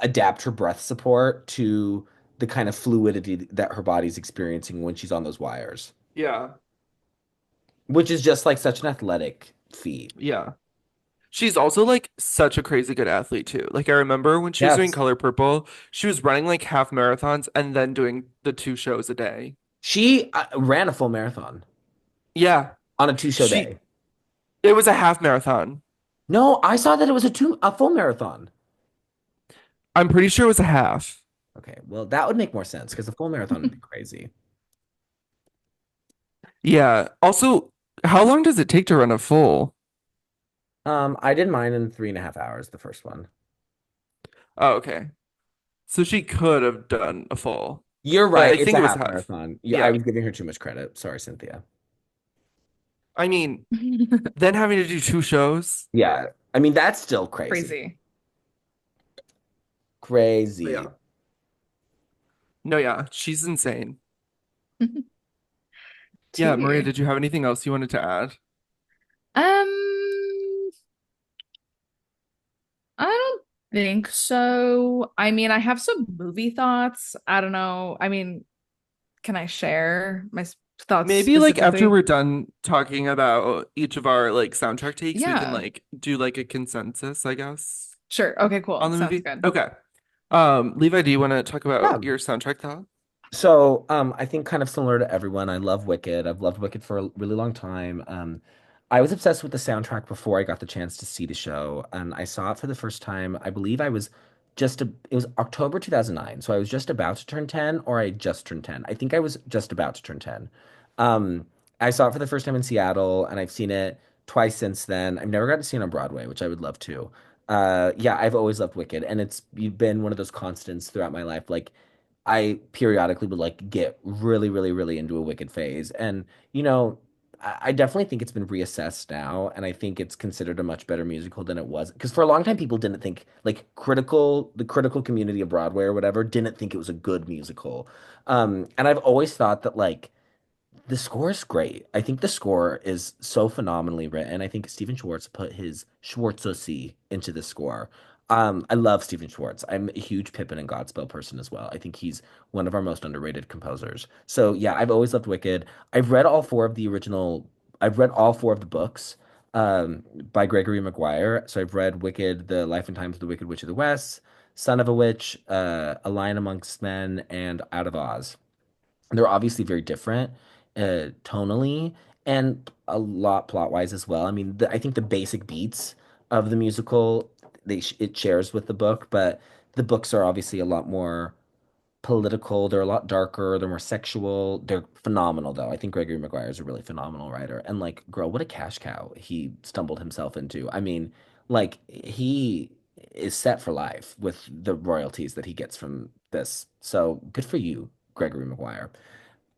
adapt her breath support to the kind of fluidity that her body's experiencing when she's on those wires, yeah, which is just like such an athletic feat. yeah. She's also like such a crazy good athlete too. Like I remember when she was doing Yes. Color Purple, she was running like half marathons and then doing the two shows a day. She ran a full marathon Yeah, on a two-show she day. it was a half marathon. No, I saw that it was a full marathon. I'm pretty sure it was a half. Okay, well, that would make more sense because a full marathon would be crazy. Yeah. Also, how long does it take to run a full? I did mine in 3.5 hours, the first one. Oh, okay. So she could have done a full, You're but right. I It's think a it was half half. marathon. Yeah, I Yeah. was giving her too much credit. Sorry, Cynthia. I mean, then having to do two shows. Yeah, I mean, that's still crazy. Crazy. Crazy. Yeah. No, yeah, she's insane. Yeah, Maria, Tea. did you have anything else you wanted to add? Um, I don't think so. I mean, I have some movie thoughts. I don't know. I mean, can I share my thoughts Maybe like after specifically? we're done talking about each of our like soundtrack takes, we can Yeah, like do like a consensus, I guess, sure. Okay, cool. on the Sounds movie. good. Okay. Levi, do you want to talk Yeah. about your soundtrack thought? So, I think kind of similar to everyone, I love Wicked. I've loved Wicked for a really long time. I was obsessed with the soundtrack before I got the chance to see the show, and I saw it for the first time. I believe it was October 2009, so I was just about to turn 10, or I just turned 10. I think I was just about to turn 10. Um, I saw it for the first time in Seattle, and I've seen it twice since then. I've never got to see it on Broadway, which I would love to. Yeah, I've always loved Wicked, and it's been one of those constants throughout my life. Like, I periodically would like get really, really, really into a Wicked phase. And, you know, I definitely think it's been reassessed now, and I think it's considered a much better musical than it was. Because for a long time, people didn't think like the critical community of Broadway or whatever didn't think it was a good musical. And I've always thought that like the score is great. I think the score is so phenomenally written. I think Stephen Schwartz put his Schwartzosi into the score. I love Stephen Schwartz. I'm a huge Pippin and Godspell person as well. I think he's one of our most underrated composers. So yeah, I've always loved Wicked. I've read all four of the books by Gregory Maguire. So I've read Wicked, The Life and Times of the Wicked Witch of the West, Son of a Witch, A Lion Amongst Men, and Out of Oz. They're obviously very different tonally and a lot plot wise as well. I mean, I think the basic beats of the musical it shares with the book, but the books are obviously a lot more political. They're a lot darker. They're more sexual. They're phenomenal, though. I think Gregory Maguire is a really phenomenal writer. And like, girl, what a cash cow he stumbled himself into. I mean, like, he is set for life with the royalties that he gets from this. So good for you, Gregory Maguire.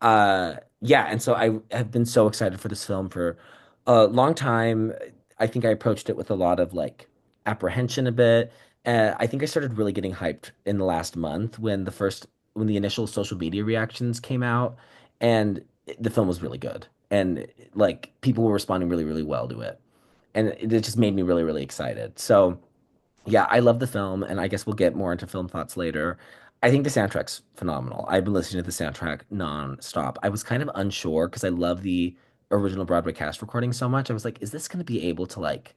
Yeah, and so I have been so excited for this film for a long time. I think I approached it with a lot of like apprehension a bit. I think I started really getting hyped in the last month when the initial social media reactions came out, and the film was really good, and like people were responding really, really well to it, and it just made me really, really excited. So. Yeah, I love the film, and I guess we'll get more into film thoughts later. I think the soundtrack's phenomenal. I've been listening to the soundtrack non-stop. I was kind of unsure because I love the original Broadway cast recording so much. I was like, is this going to be able to like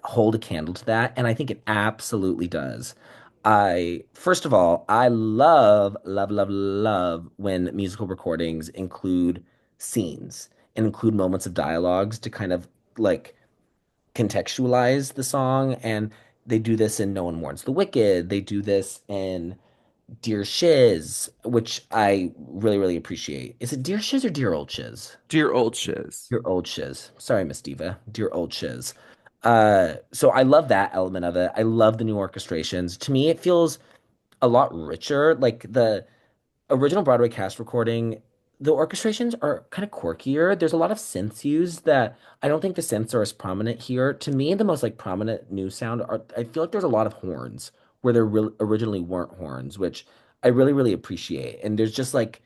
hold a candle to that? And I think it absolutely does. First of all, I love, love, love, love when musical recordings include scenes and include moments of dialogues to kind of like contextualize the song. And they do this in No One Mourns the Wicked. They do this in Dear Shiz, which I really, really appreciate. Is it Dear Shiz or Dear Old Shiz? Dear old shiz. Dear Old Shiz. Sorry, Miss Diva. Dear Old Shiz. So I love that element of it. I love the new orchestrations. To me, it feels a lot richer. Like the original Broadway cast recording, the orchestrations are kind of quirkier. There's a lot of synths used that I don't think the synths are as prominent here. To me, the most like prominent new sound are I feel like there's a lot of horns where there originally weren't horns, which I really, really appreciate. And there's just like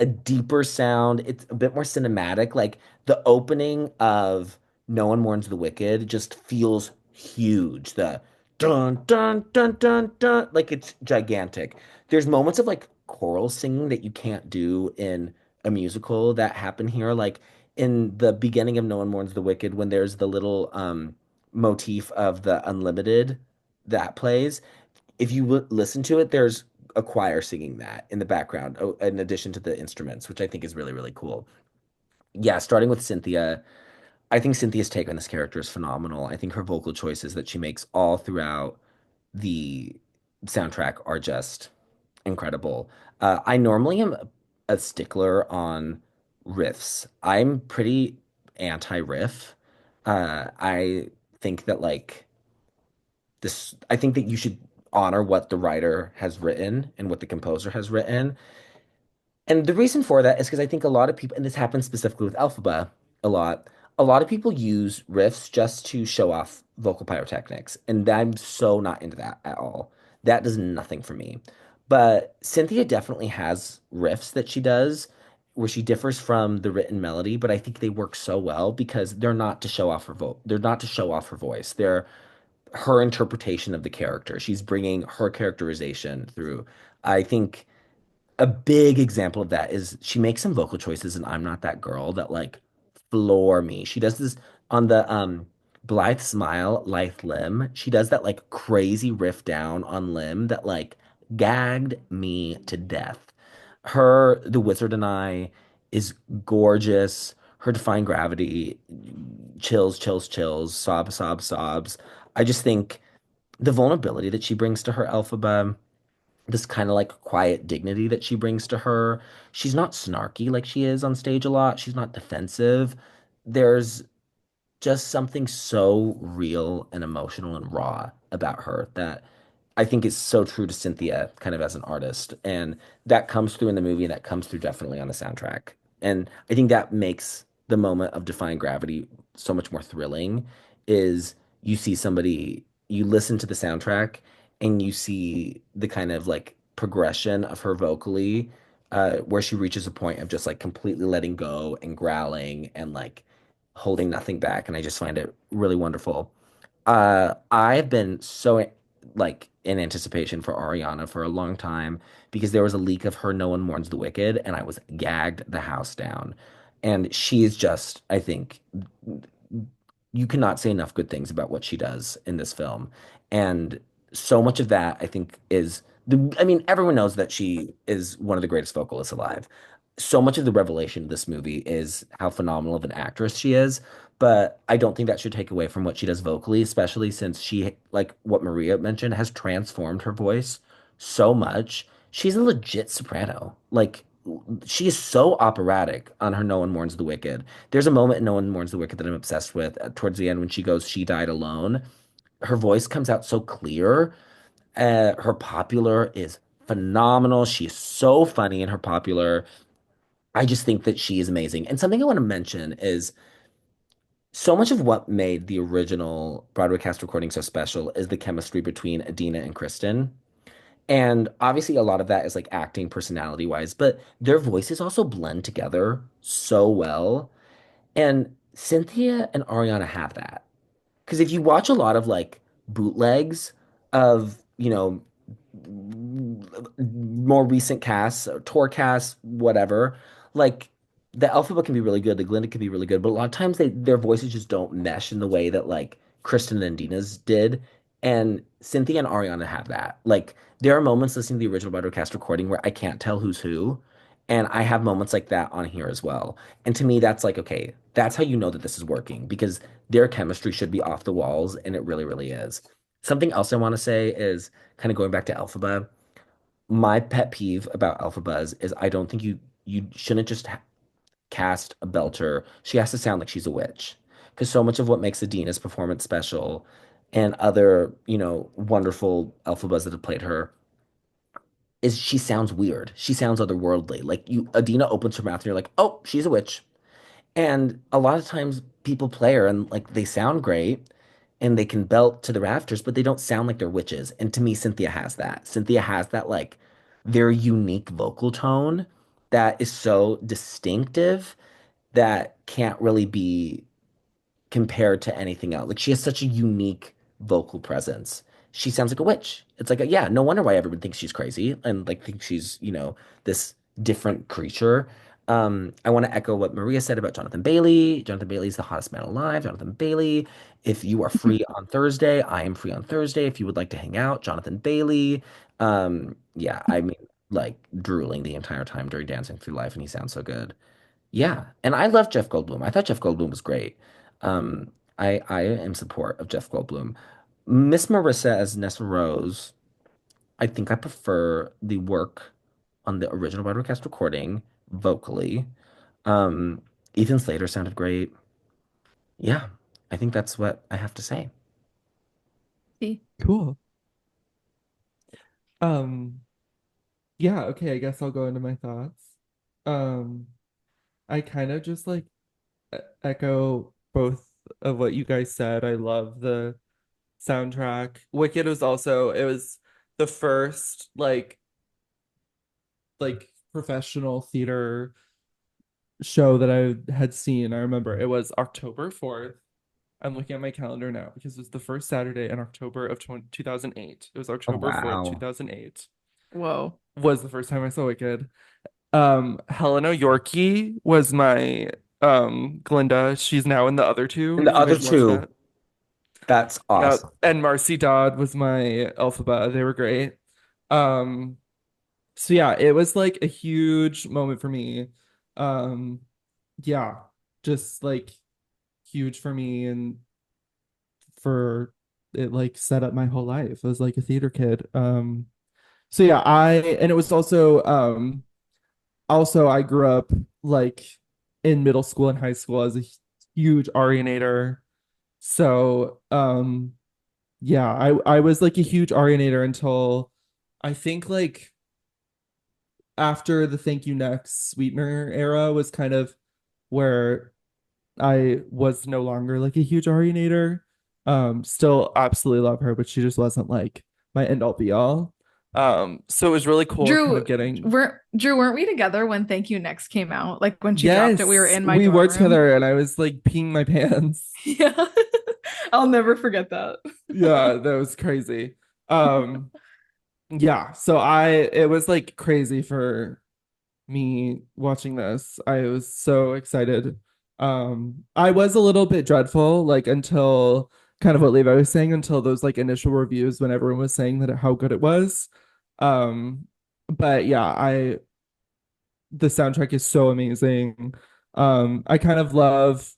a deeper sound. It's a bit more cinematic. Like the opening of No One Mourns the Wicked just feels huge. The dun dun dun dun dun, like it's gigantic. There's moments of like choral singing that you can't do in a musical that happen here. Like in the beginning of No One Mourns the Wicked, when there's the little motif of the Unlimited that plays, if you listen to it, there's a choir singing that in the background, in addition to the instruments, which I think is really, really cool. Yeah, starting with Cynthia, I think Cynthia's take on this character is phenomenal. I think her vocal choices that she makes all throughout the soundtrack are just incredible. I normally am a stickler on riffs. I'm pretty anti-riff. I think that like I think that you should honor what the writer has written and what the composer has written. And the reason for that is because I think a lot of people, and this happens specifically with Elphaba a lot of people use riffs just to show off vocal pyrotechnics. And I'm so not into that at all. That does nothing for me. But Cynthia definitely has riffs that she does where she differs from the written melody, but I think they work so well because they're not to show off her vote. They're not to show off her voice. They're her interpretation of the character. She's bringing her characterization through. I think a big example of that is she makes some vocal choices in I'm Not That Girl that like floor me. She does this on the Blythe Smile, Lithe Limb. She does that like crazy riff down on Limb that like gagged me to death. Her The Wizard and I is gorgeous. Her Defying Gravity, chills, chills, chills, sobs, sobs, sobs. I just think the vulnerability that she brings to her Elphaba, this kind of like quiet dignity that she brings to her. She's not snarky like she is on stage a lot. She's not defensive. There's just something so real and emotional and raw about her that I think is so true to Cynthia kind of as an artist. And that comes through in the movie and that comes through definitely on the soundtrack. And I think that makes the moment of Defying Gravity so much more thrilling is you see somebody, you listen to the soundtrack and you see the kind of like progression of her vocally, where she reaches a point of just like completely letting go and growling and like holding nothing back. And I just find it really wonderful. I've been so like in anticipation for Ariana for a long time because there was a leak of her No One Mourns the Wicked, and I was gagged the house down. And she is just, I think, you cannot say enough good things about what she does in this film. And so much of that, I think, is I mean, everyone knows that she is one of the greatest vocalists alive. So much of the revelation of this movie is how phenomenal of an actress she is. But I don't think that should take away from what she does vocally, especially since she, like what Maria mentioned, has transformed her voice so much. She's a legit soprano. Like, she is so operatic on her No One Mourns the Wicked. There's a moment in No One Mourns the Wicked that I'm obsessed with towards the end when she goes, She Died Alone. Her voice comes out so clear. Her popular is phenomenal. She is so funny in her popular. I just think that she is amazing. And something I want to mention is so much of what made the original Broadway cast recording so special is the chemistry between Adina and Kristen. And obviously, a lot of that is like acting personality wise, but their voices also blend together so well. And Cynthia and Ariana have that. Because if you watch a lot of like bootlegs of, more recent casts, or tour casts, whatever, like the Alphabet can be really good, the Glinda can be really good, but a lot of times their voices just don't mesh in the way that like Kristen and Dina's did. And Cynthia and Ariana have that. Like there are moments listening to the original broadcast recording where I can't tell who's who. And I have moments like that on here as well. And to me, that's like, okay, that's how you know that this is working because their chemistry should be off the walls, and it really, really is. Something else I want to say is kind of going back to Elphaba. My pet peeve about Elphaba is I don't think you shouldn't just cast a belter. She has to sound like she's a witch. Because so much of what makes Adina's performance special and other, wonderful Elphabas that have played her is she sounds weird. She sounds otherworldly. Like Adina opens her mouth and you're like, oh, she's a witch. And a lot of times people play her and like they sound great and they can belt to the rafters, but they don't sound like they're witches. And to me, Cynthia has that. Cynthia has that like very unique vocal tone that is so distinctive that can't really be compared to anything else. Like she has such a unique vocal presence. She sounds like a witch. It's like, yeah, no wonder why everyone thinks she's crazy and like thinks she's, this different creature. I want to echo what Maria said about Jonathan Bailey. Jonathan Bailey's the hottest man alive. Jonathan Bailey. If you are free on Thursday, I am free on Thursday. If you would like to hang out, Jonathan Bailey. Yeah, I mean, like drooling the entire time during Dancing Through Life, and he sounds so good. Yeah, and I love Jeff Goldblum. I thought Jeff Goldblum was great. I am support of Jeff Goldblum. Miss Marissa as Nessa Rose, I think I prefer the work on the original broadcast recording vocally. Um, Ethan Slater sounded great. Yeah, I think that's what I have to say. See? Cool. Um, yeah, okay, I guess I'll go into my thoughts. Um, I kind of just like echo both of what you guys said. I love the soundtrack. Wicked was also it was the first like professional theater show that I had seen. I remember it was October 4th. I'm looking at my calendar now because it was the first Saturday in October of 2008. It was Oh, October 4th, wow. 2008 Whoa. was the first time I saw Wicked. Helena Yorkie was my Glinda. She's now in the other two. And the If you other guys watch two, that. that's Yeah, awesome. and Marcy Dodd was my Elphaba. They were great. Um, so yeah, it was like a huge moment for me. Um, yeah, just like huge for me and for it like set up my whole life as like a theater kid. So yeah, I and it was also I grew up like in middle school and high school as a huge Arianator. So yeah, I was like a huge Arianator until I think like after the Thank You Next Sweetener era was kind of where I was no longer like a huge Arianator. Still absolutely love her, but she just wasn't like my end all be all. So it was really cool kind of Drew, getting Drew, weren't we together when Thank You Next came out? Like when she dropped it, we were yes, in my we dorm were room. together and I was like peeing my pants. Yeah. I'll never forget that. Yeah, that was crazy. Um, yeah, so it was like crazy for me watching this. I was so excited. I was a little bit dreadful, like until kind of what Levi was saying, until those like initial reviews when everyone was saying that how good it was. Um, but yeah, I the soundtrack is so amazing. I kind of love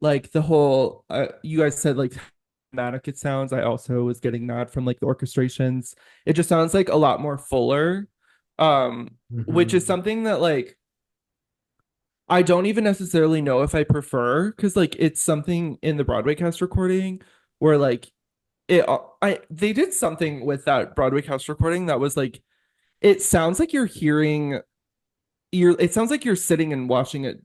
like the whole you guys said like dramatic it sounds. I also was getting that from like the orchestrations. It just sounds like a lot more fuller. Which is Hmm. something that like I don't even necessarily know if I prefer because like it's something in the Broadway cast recording where like it I they did something with that Broadway cast recording that was like it sounds like you're it sounds like you're sitting and watching it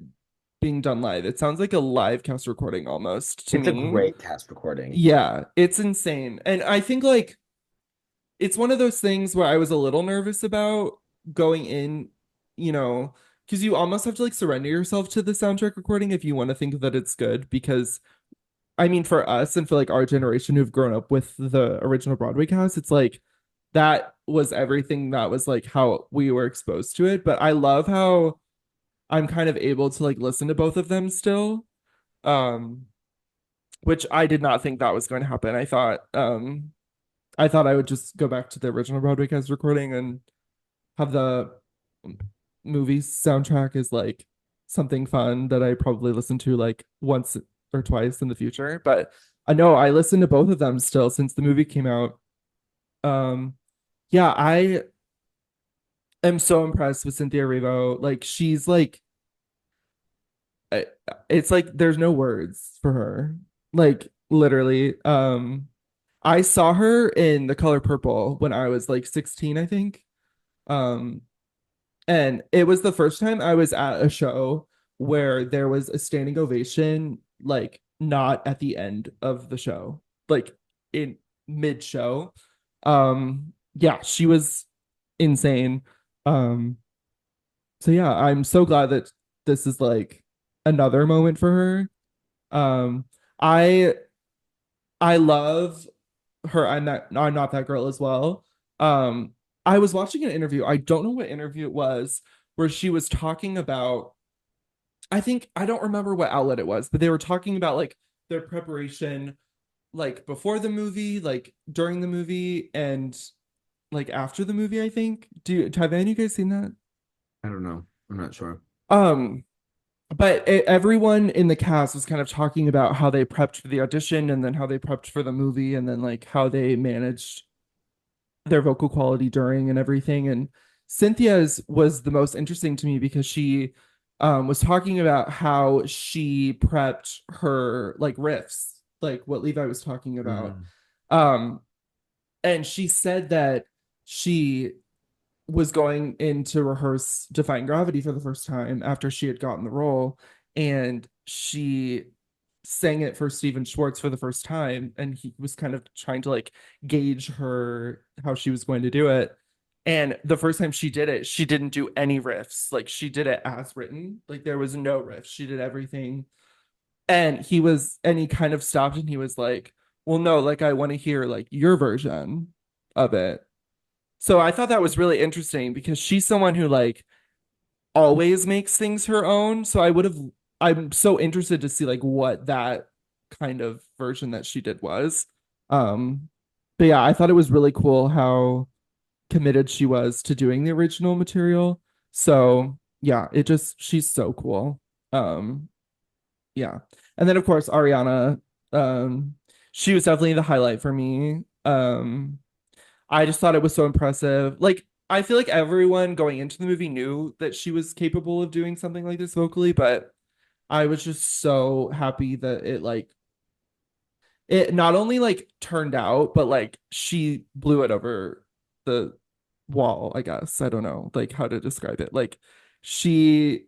being done live. It sounds like a live cast recording almost to It's a me. great cast recording. Yeah, it's insane. And I think like it's one of those things where I was a little nervous about going in, you know, because you almost have to like surrender yourself to the soundtrack recording if you want to think that it's good. Because I mean, for us and for like our generation who've grown up with the original Broadway cast, it's like that was everything that was like how we were exposed to it. But I love how I'm kind of able to like listen to both of them still. Um, which I did not think that was going to happen. I thought I would just go back to the original Broadway cast recording and have the movie soundtrack as like something fun that I probably listen to like once or twice in the future. But I know I listen to both of them still since the movie came out. Um, yeah, I am so impressed with Cynthia Erivo. Like she's like, I- it's like there's no words for her. Like literally. I saw her in The Color Purple when I was like 16, I think. Um, And it was the first time I was at a show where there was a standing ovation, like not at the end of the show, like in mid show. Yeah, she was insane. Um, so yeah, I'm so glad that this is like another moment for her. Um, I I love her. I'm not that girl as well. Um, I was watching an interview. I don't know what interview it was where she was talking about. I think I don't remember what outlet it was, but they were talking about like their preparation, like before the movie, like during the movie, and like after the movie. I think. Have any of you guys seen that? I don't know. I'm not sure. Um, but everyone in the cast was kind of talking about how they prepped for the audition and then how they prepped for the movie and then like how they managed their vocal quality during and everything. And Cynthia's was the most interesting to me because she was talking about how she prepped her like riffs, like what Levi was talking about. Mm. Um, and she said that she was going in to rehearse Defying Gravity for the first time after she had gotten the role, and she sang it for Steven Schwartz for the first time, and he was kind of trying to like gauge her how she was going to do it. And the first time she did it, she didn't do any riffs. Like she did it as written. Like there was no riffs. She did everything. And he kind of stopped and he was like, "Well, no, like I want to hear like your version of it." So I thought that was really interesting because she's someone who like always makes things her own. So I'm so interested to see like what that kind of version that she did was. Um, but yeah, I thought it was really cool how committed she was to doing the original material. So yeah, she's so cool. Um, yeah. And then of course Ariana, um, she was definitely the highlight for me. I just thought it was so impressive. Like I feel like everyone going into the movie knew that she was capable of doing something like this vocally, but I was just so happy that it not only like turned out, but like she blew it over the wall, I guess. I don't know like how to describe it. Like she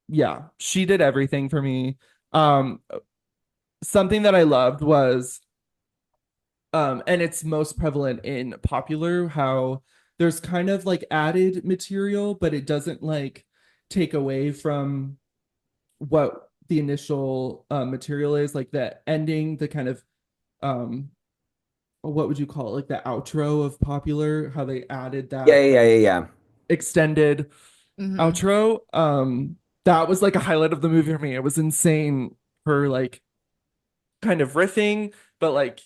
yeah, she did everything for me. Um Something that I loved was and it's most prevalent in popular how there's kind of like added material, but it doesn't like take away from what the initial material is, like the ending, the kind of um what would you call it, like the outro of popular, how they added Yeah, that yeah, yeah, yeah, yeah. extended Hmm. outro. That was like a highlight of the movie for me. It was insane for like kind of riffing, but like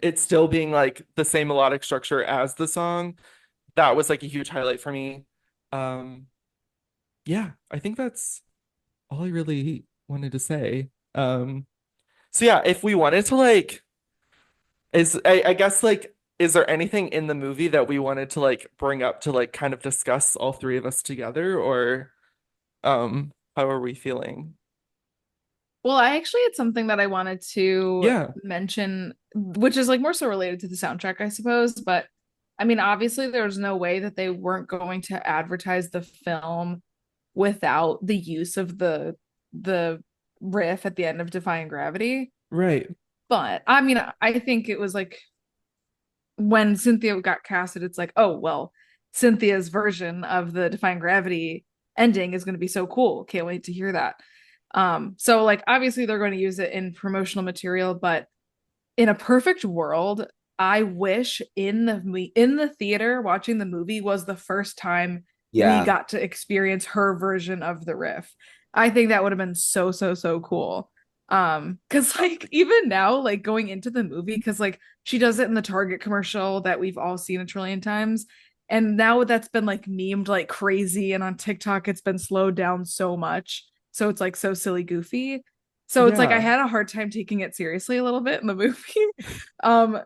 it's still being like the same melodic structure as the song. That was like a huge highlight for me. Um yeah, I think that's all I really wanted to say. So yeah, if we wanted to like I guess like is there anything in the movie that we wanted to like bring up to like kind of discuss all three of us together or how are we feeling? Well, I actually had something that I wanted to Yeah, mention, which is like more so related to the soundtrack, I suppose. But I mean, obviously, there's no way that they weren't going to advertise the film without the use of the riff at the end of Defying Gravity. right. But I mean, I think it was like when Cynthia got casted, it's like, oh well, Cynthia's version of the Defying Gravity ending is going to be so cool. Can't wait to hear that. So like obviously they're going to use it in promotional material, but in a perfect world, I wish in the theater watching the movie was the first time we Yeah. got to experience her version of the riff. I think that would have been so cool. Cuz like even now like going into the movie cuz like she does it in the Target commercial that we've all seen a trillion times. And now that's been like memed like crazy and on TikTok it's been slowed down so much. So it's like so silly goofy. So it's like I Yeah, had a hard time taking it seriously a little bit in the movie,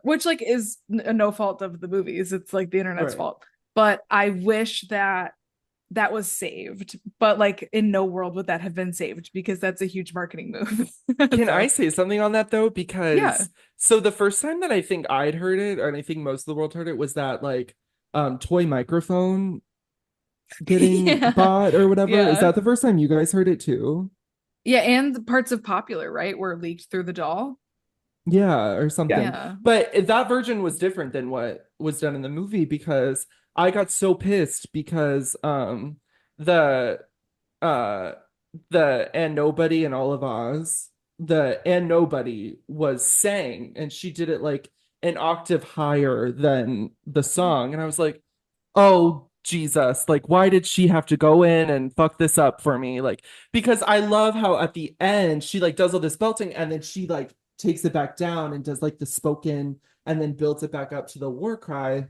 which like is no fault of the movies. It's like the internet's right. fault. But I wish that that was saved. But like in no world would that have been saved because that's a huge marketing move. Can I So say something on that though? yeah. Because so the first time that I think I'd heard it, and I think most of the world heard it, was that like toy microphone getting Yeah. bought or whatever. Is Yeah. that the first time you guys heard it too? Yeah. And the parts of Popular, right? Were leaked through the doll. Yeah, or Yeah. something. Yeah. But that version was different than what was done in the movie because I got so pissed because the uh the and nobody in all of Oz, the and nobody was sang and she did it like an octave higher than the song. And I was like, oh Jesus, like why did she have to go in and fuck this up for me? Like, because I love how at the end she like does all this belting and then she like takes it back down and does like the spoken and then builds it back up to the war cry.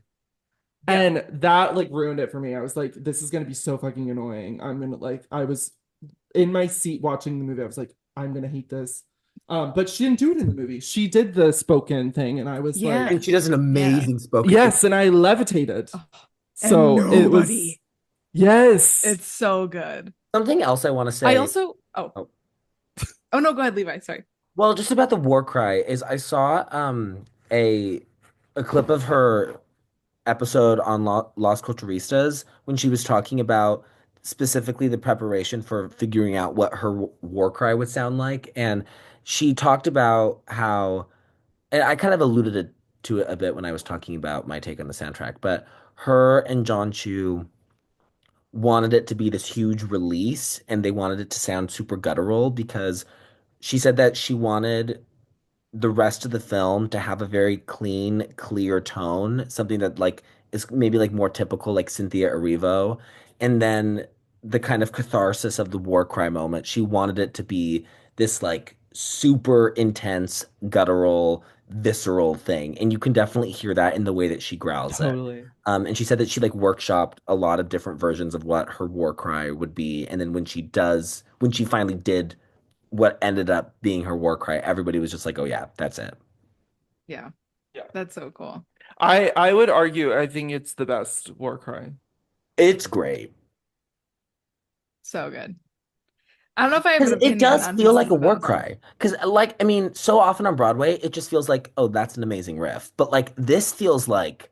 Yeah. And that like ruined it for me. I was like, this is gonna be so fucking annoying. I'm gonna like I was in my seat watching the movie. I was like, I'm gonna hate this. But she didn't do it in the movie. She did the spoken thing, and I was like, Yeah. And she does an Yeah. amazing spoken. yes, and I levitated. Oh, and So it was nobody. yes. It's so good. Something else I want to I say. also Oh, oh no, go ahead, Levi. Sorry. well, just about the war cry is I saw a clip of her episode on Las Culturistas when she was talking about specifically the preparation for figuring out what her war cry would sound like, and she talked about how, and I kind of alluded to it a bit when I was talking about my take on the soundtrack, but her and John Chu wanted it to be this huge release and they wanted it to sound super guttural because she said that she wanted the rest of the film to have a very clean, clear tone, something that like is maybe like more typical like Cynthia Erivo. And then the kind of catharsis of the war cry moment, she wanted it to be this like super intense, guttural, visceral thing. And you can definitely hear that in the way that she growls it. Totally. And she said that she like workshopped a lot of different versions of what her war cry would be. And then when she finally did what ended up being her war cry, everybody was just like, "Oh yeah, that's it." Yeah, Yeah. that's so cool. I would argue I think it's the best war cry. It's great So good. I don't know if I have because an it opinion does on feel who's like a the war best. cry. Because like I mean, so often on Broadway, it just feels like, "Oh, that's an amazing riff," but like this feels like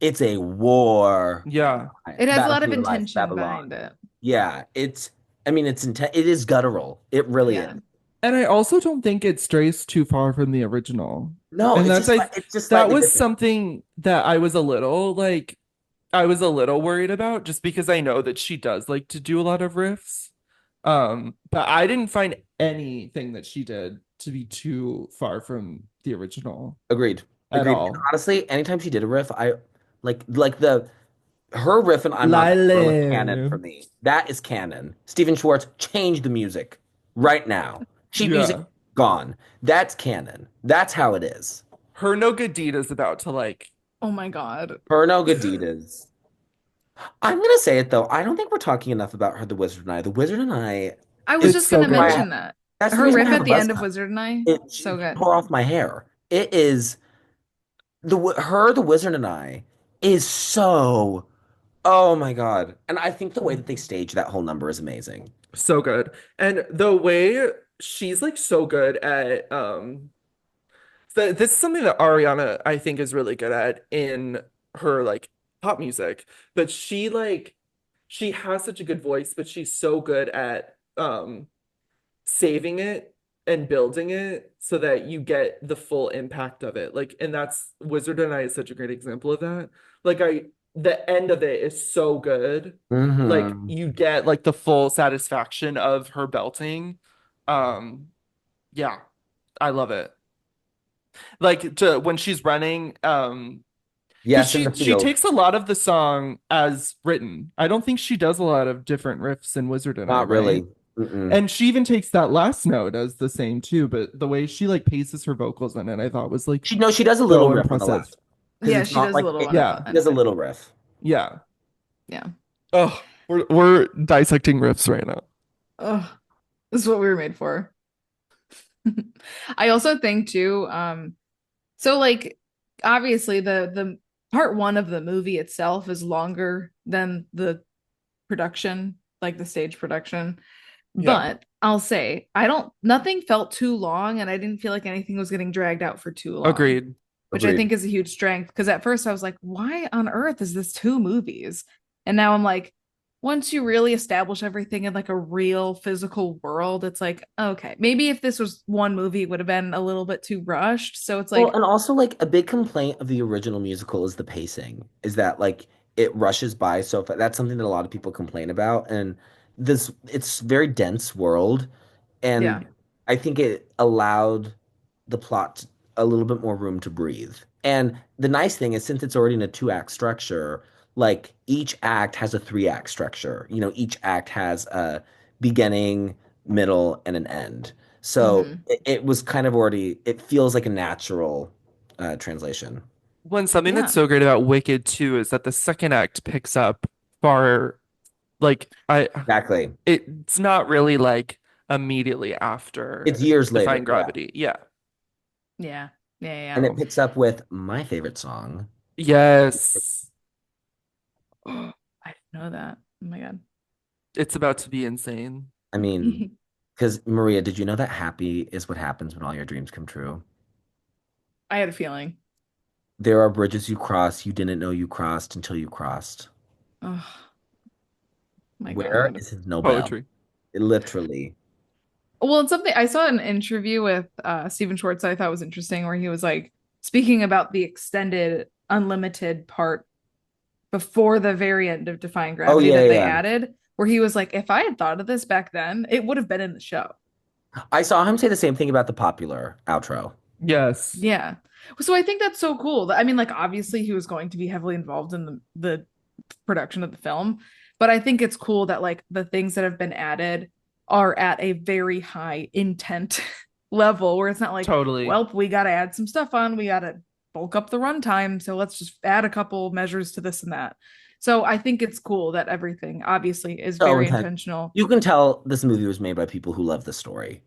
it's a war Yeah. cry. It has a Battle lot for of Your Life, intention behind Babylon. it. Yeah, it's. I mean, it's intense. It is guttural. It really Yeah. is. And I also don't think it strays too far from the original. No, And it's just that slightly was different. something that I was a little worried about just because I know that she does like to do a lot of riffs. But I didn't find anything that she did to be too far from the original Agreed. at Agreed. And all. honestly, anytime she did a riff, I like the her riff and I'm Not That Girl is canon Lyle. for me. That is canon. Stephen Schwartz, change the music right now. Sheet music Yeah. gone. That's canon. That's how it is. Her No Good Deed is about to like Oh my God. Perno Gadidas. I'm gonna say it though. I don't think we're talking enough about her, The Wizard and I. The Wizard and I I was is it's just so gonna why I good. have, mention that. that's the Her reason why riff I have at a the buzz end of cut. Wizard and I, It so she good. tore off my hair. It is the Wizard and I is so. Oh my God. And I think the way that they stage that whole number is amazing. So good. And the way she's like so good at this is something that Ariana I think is really good at in her like pop music, but she has such a good voice, but she's so good at saving it and building it so that you get the full impact of it. Like, and that's Wizard and I is such a great example of that. Like the end of it is so good. Like Hmm. you get like the full satisfaction of her belting. Um, yeah, I love it. Like to when she's running, because Yes, in the she field. takes a lot of the song as written. I don't think she does a lot of different riffs in Wizard and I, Not right? really. Mm-mm. And she even takes that last note as the same too, but the way she like paces her vocals in it, I thought was like She does a little so riff on the impressive. last because Yeah, it's she not does a like little it, one of Yeah, she does a it. little riff. yeah. Yeah. Oh, we're dissecting riffs right now. Oh, this is what we were made for. I also think too, so like obviously the part one of the movie itself is longer than the production, like the stage production. Yeah, But I'll say I don't nothing felt too long and I didn't feel like anything was getting dragged out for too long, agreed. which I Agreed. think is a huge strength. Because at first I was like, why on earth is this two movies? And now I'm like, once you really establish everything in like a real physical world, it's like, okay, maybe if this was one movie, it would have been a little bit too rushed. So it's Well, like, and also like a big complaint of the original musical is the pacing, is that like it rushes by so that's something that a lot of people complain about. And this it's very dense world, yeah. and I think it allowed the plot a little bit more room to breathe. And the nice thing is since it's already in a two-act structure, like each act has a three-act structure. You know, each act has a beginning, middle, and an end. So Hmm. it was kind of already, it feels like a natural translation. When something that's Yeah. so great about Wicked too is that the second act picks up far like I Exactly. it's not really like immediately after It's years later. Defying Yeah. Gravity. Yeah. Yeah. Yeah. And Yeah. it picks up with my favorite song. Yes. I didn't know that. Oh my God. It's about to be insane. I mean, because Maria, did you know that happy is what happens when all your dreams come true? I had a feeling. There are bridges you cross you didn't know you crossed until you crossed. Oh my Where God. is his Nobel? Poetry. Literally. Well, it's something I saw an interview with Stephen Schwartz that I thought was interesting, where he was like speaking about the extended unlimited part before the very end of Defying Oh Gravity yeah, that yeah, they yeah. added, where he was like, if I had thought of this back then, it would have been in the show. I saw him say the same thing about the popular outro. Yes. Yeah. So I think that's so cool. I mean, like obviously he was going to be heavily involved in the production of the film, but I think it's cool that like the things that have been added are at a very high intent level where it's not like, Totally. well, we got to add some stuff on, we got to bulk up the runtime, so let's just add a couple measures to this and that. So I think it's cool that everything obviously is So very intense. intentional. You can tell this movie was made by people who love the story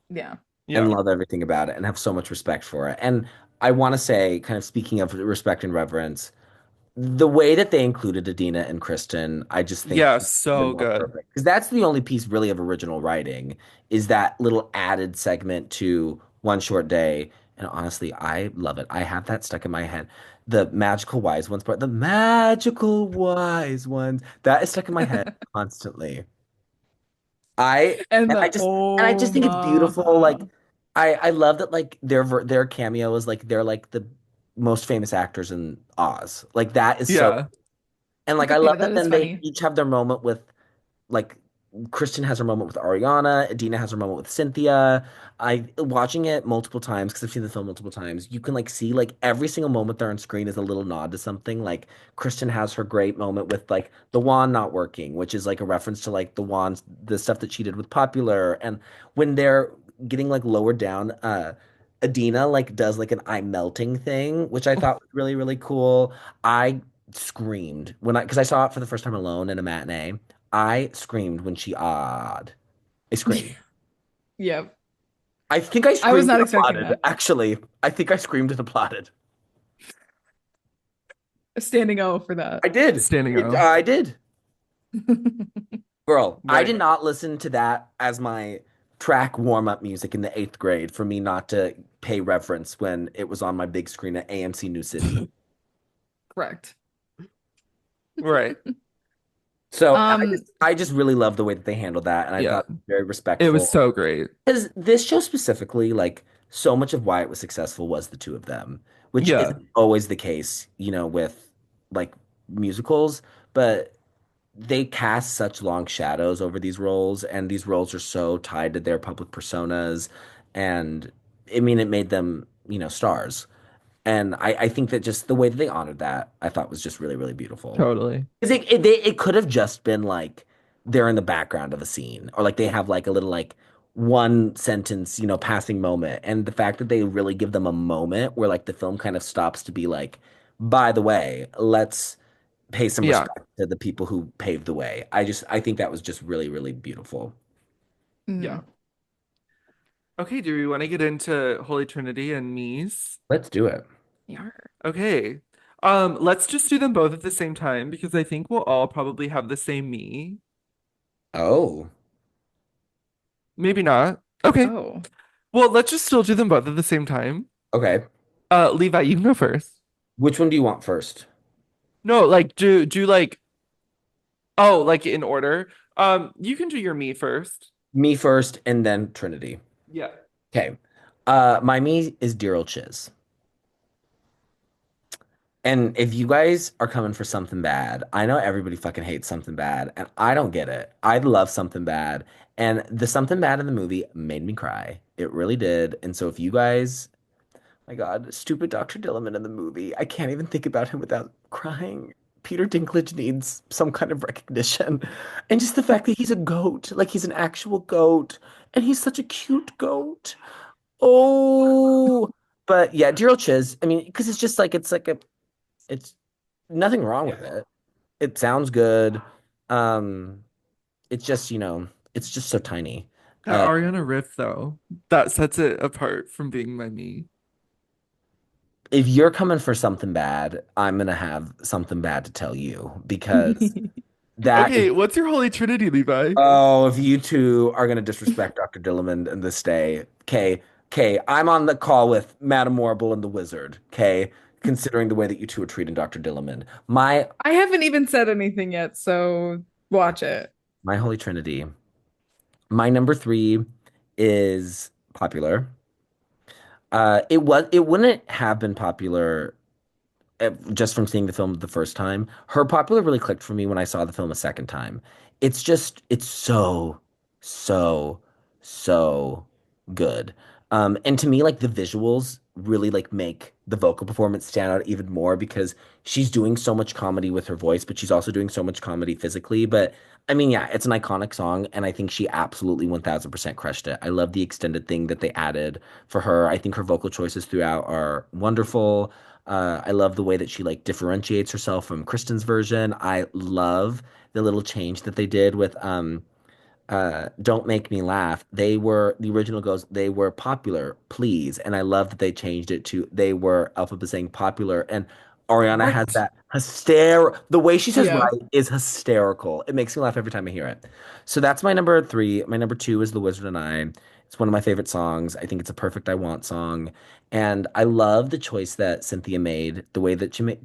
Yeah. and Yeah. love everything about it and have so much respect for it. And I want to say, kind of speaking of respect and reverence, the way that they included Adina and Kristen, I just think Yeah, couldn't have been so more good. perfect. Because that's the only piece really of original writing is that little added segment to One Short Day. And honestly, I love it. I have that stuck in my head. The magical wise ones part, the magical wise ones, that is stuck in my head constantly. I And and I the just and I just think it's beautiful. Like Omaha. I love that like their cameo is like they're like the most famous actors in Oz. Like that is so Yeah. and like I Yeah, love that that is then they funny. each have their moment with like Kristen has her moment with Ariana, Adina has her moment with Cynthia. I watching it multiple times because I've seen the film multiple times. You can like see like every single moment there on screen is a little nod to something. Like Kristen has her great moment with like the wand not working, which is like a reference to like the wands, the stuff that she did with Popular. And when they're getting like lowered down, Adina like does like an eye melting thing, which I thought was really, really cool. I screamed when I because I saw it for the first time alone in a matinee. I screamed when she odd. I screamed. Yep. I think I I was screamed not and expecting applauded. that. Actually, I think I screamed and applauded. A standing O for that. I did. Standing O. I did. Girl, I did Right. not listen to that as my track warm-up music in the eighth grade for me not to pay reference when it was on my big screen at AMC New City. Correct. Right. So Um, I just really love the way that they handled that, and I Yeah. thought it was very It was respectful. so great. Because this show specifically, like so much of why it was successful was the two of them, which Yeah. isn't always the case, with like musicals, but they cast such long shadows over these roles, and these roles are so tied to their public personas, and I mean, it made them, stars. And I think that just the way that they honored that, I thought was just really, really beautiful. Totally. Because it could have just been like they're in the background of a scene, or like they have like a little like one sentence, passing moment. And the fact that they really give them a moment where like the film kind of stops to be like, by the way, let's pay some Yeah. respect to the people who paved the way. I think that was just really, really beautiful. Yeah. mm, Okay, do we want to get into Holy Trinity and Mies? Let's do it. yar. Okay. Let's just do them both at the same time because I think we'll all probably have the same me. Oh, Maybe not. Okay. Oh. Well, let's just still do them both at the same time. okay. Levi, you can go first. Which one do you want first? No, like do like like in order. You can do your me first. Me first, and then Trinity. Yeah. Okay. My me is Daryl Chiz. And if you guys are coming for something bad, I know everybody fucking hates something bad, and I don't get it. I love something bad, and the something bad in the movie made me cry. It really did. And so if you guys, my God, stupid Dr. Dilliman in the movie, I can't even think about him without crying. Peter Dinklage needs some kind of recognition. And just the fact that he's a goat, like he's an actual goat, and he's such a cute goat. Oh, but yeah, Daryl Chiz. I mean, because it's just like it's nothing wrong with Yeah. it. It sounds good. Um, it's just, it's just so tiny. That Uh, Ariana riff though, that sets it apart from being my me. if you're coming for something bad, I'm gonna have something bad to tell you because that is, Okay, what's your Holy Trinity, Levi? oh, if you two are gonna disrespect Dr. Dilliman in this day, okay, I'm on the call with Madame Morrible and the Wizard, okay, considering the way that you two are treating Dr. Dilliman. I haven't even said anything yet, so watch it. My Holy Trinity. My number three is Popular. It wouldn't have been popular just from seeing the film the first time. Her popular really clicked for me when I saw the film a second time. It's so, so, so good. And to me, like the visuals really like make the vocal performance stand out even more because she's doing so much comedy with her voice, but she's also doing so much comedy physically. But I mean, yeah, it's an iconic song, and I think she absolutely 1000% crushed it. I love the extended thing that they added for her. I think her vocal choices throughout are wonderful. I love the way that she like differentiates herself from Kristen's version. I love the little change that they did with Don't Make Me Laugh. The original goes, they were popular, please. And I love that they changed it to they were alphabet saying popular. And Ariana has What? that the way she says Yeah. right is hysterical. It makes me laugh every time I hear it. So that's my number three. My number two is The Wizard and I. It's one of my favorite songs. I think it's a perfect I Want song. And I love the choice that Cynthia made, the way that she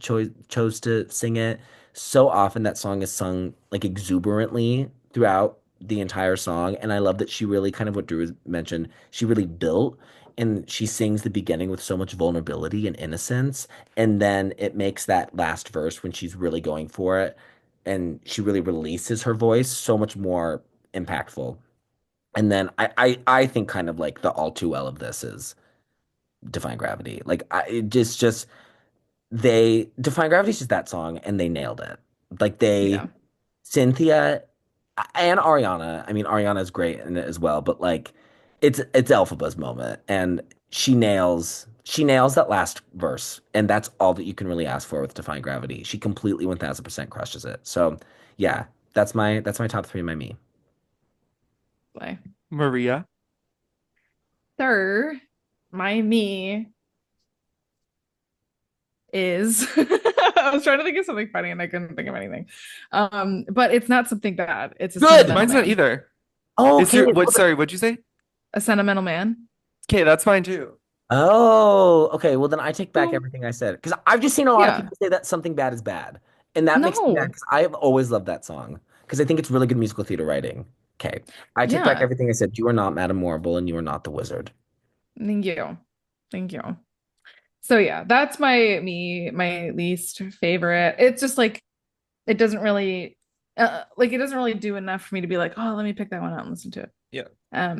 chose to sing it. So often that song is sung like exuberantly throughout the entire song. And I love that she really kind of what Drew mentioned, she really built and she sings the beginning with so much vulnerability and innocence. And then it makes that last verse when she's really going for it and she really releases her voice so much more impactful. And then I think kind of like the all too well of this is Define Gravity. Like it just they Define Gravity is just that song and they nailed it. Like they Yeah. Cynthia and Ariana. I mean, Ariana is great in it as well, but like it's Elphaba's moment, and she nails that last verse, and that's all that you can really ask for with Define Gravity. She completely 1000% crushes it. So yeah, that's my top three, my me. Like, Maria. third, my me is I was trying to think of something funny and I couldn't think of anything. But it's not something bad. It's a Good. sentimental Mine's not man. either. Oh, Is okay. your what? Sorry, what'd you say? A sentimental man. Okay, that's mine too. Oh, okay. Well, then I take back Boom. everything I said because I've just seen a lot of Yeah. people say that something bad is bad, and that makes me mad No. because I have always loved that song because I think it's really good musical theater writing. Okay, I take back Yeah. everything I said. You are not Madame Morrible, and you are not the wizard. Thank you. Thank you. So yeah, that's my least favorite. It's just like it doesn't really it doesn't really do enough for me to be like, oh, let me pick that one out and listen to it. Yeah.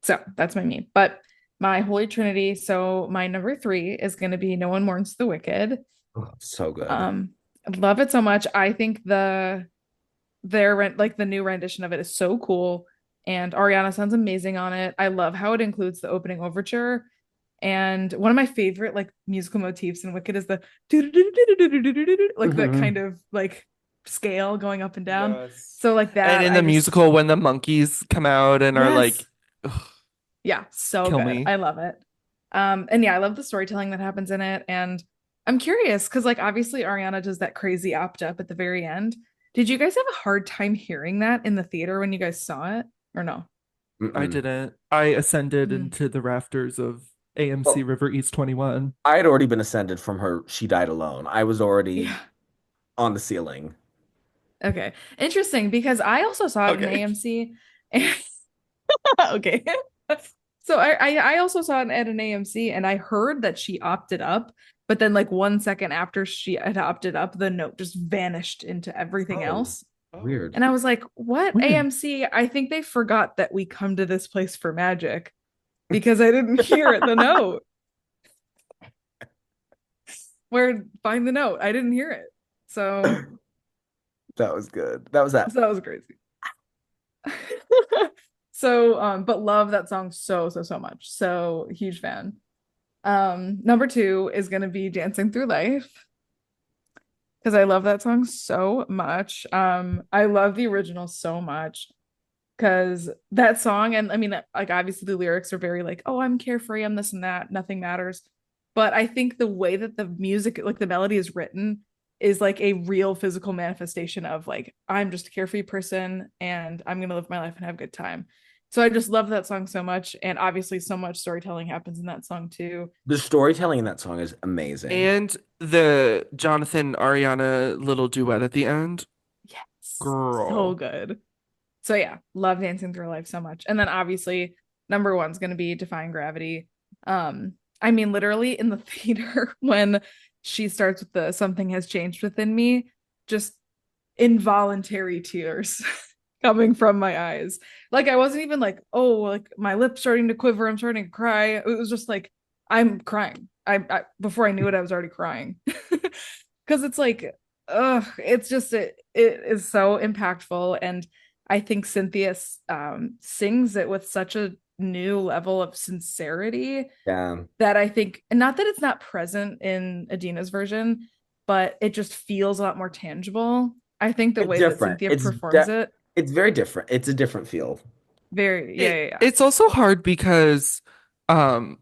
So that's my me. But my Holy Trinity, so my number three is gonna be No One Mourns the Wicked. Oh, so good. Um, I love it so much. I think the new rendition of it is so cool. And Ariana sounds amazing on it. I love how it includes the opening overture. And one of my favorite like musical motifs in Wicked is the like the Mhm. kind of like scale going up and down. Yes. So like And that, in I the just musical, when the monkeys come out and are like, yes. ugh, Yeah, so kill good. me. I love it. And yeah, I love the storytelling that happens in it. And I'm curious because like obviously Ariana does that crazy opt up at the very end. Did you guys have a hard time hearing that in the theater when you guys saw it or no? I Mm-mm. didn't. I ascended Mm. into the rafters of AMC Well, River East 21. I had already been ascended from her. She died alone. I was already Yeah. on the ceiling. Okay. Interesting because I also saw it in Okay. AMC. Okay. So I also saw it at an AMC and I heard that she opted up, but then like 1 second after she had opted up, the note just vanished into everything Oh, else. Oh, weird. And I was like, what weird. AMC? I think they forgot that we come to this place for magic because I didn't hear it, the note. Where find the note? I didn't hear it. So That was good. That was that. so that was crazy. So but love that song so much. So huge fan. Number two is gonna be Dancing Through Life because I love that song so much. I love the original so much because that song, and I mean, like obviously the lyrics are very like, oh, I'm carefree, I'm this and that, nothing matters. But I think the way that the music, like the melody is written, is like a real physical manifestation of like, I'm just a carefree person and I'm gonna live my life and have a good time. So I just love that song so much. And obviously so much storytelling happens in that song too. The storytelling in that song is amazing. And the Jonathan Ariana little duet at the end. Yes. So Girl. good. So yeah, love Dancing Through Life so much. And then obviously number one's gonna be Defying Gravity. I mean literally in the theater when she starts with the something has changed within me, just involuntary tears coming from my eyes. Like I wasn't even like, oh, like my lips starting to quiver, I'm starting to cry. It was just like I'm crying. I before I knew it, I was already crying. Because it's like, it's just it is so impactful, and I think Cynthia sings it with such a new level of sincerity Yeah. that I think, and not that it's not present in Adina's version, but it just feels a lot more tangible. I think the It's way that different. Cynthia performs it, It's very different. It's a different feel. very, yeah, It yeah, yeah. it's also hard because um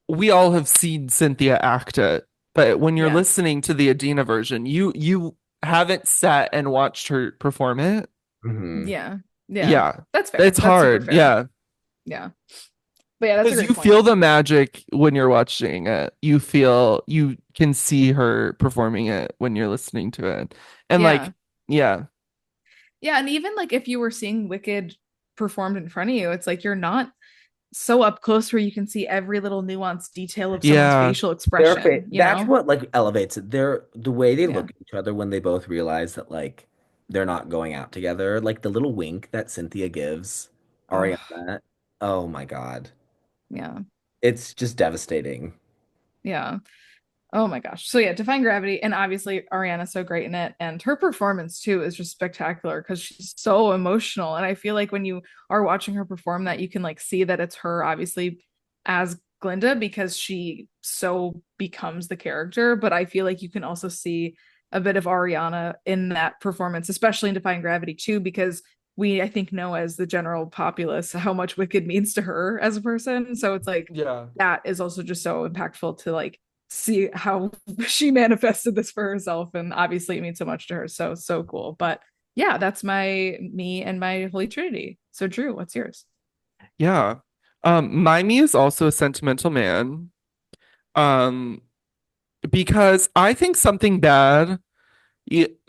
we all have seen Cynthia act it, but when you're Yes. listening to the Adina version, you haven't sat and watched her perform it. Hmm. Yeah. Yeah. Yeah, That's fair. it's That's super hard. fair. Yeah, Yeah. But yeah, that's a because great you point. feel the magic when you're watching it. You can see her performing it when you're listening to it. And Yeah. like, yeah, Yeah. And even like if you were seeing Wicked performed in front of you, it's like you're not so up close where you can see every little nuanced detail of someone's yeah, facial expression, you That's know? what like elevates it. The way they Yeah. look at each other when they both realize that like they're not going out together. Like the little wink that Cynthia gives Oh, Ariana. Oh my God. yeah. It's just devastating. Yeah. Oh my gosh. So yeah, Defying Gravity, and obviously Ariana's so great in it, and her performance too is just spectacular because she's so emotional. And I feel like when you are watching her perform that, you can like see that it's her obviously as Glinda because she so becomes the character. But I feel like you can also see a bit of Ariana in that performance, especially in Defying Gravity too, because we I think know as the general populace how much Wicked means to her as a person. So it's like yeah. that is also just so impactful to like see how she manifested this for herself, and obviously it means so much to her, so cool. But yeah, that's my me and my holy trinity. So Drew, what's yours? Yeah. My me is also a sentimental man. Um, because I think something bad. It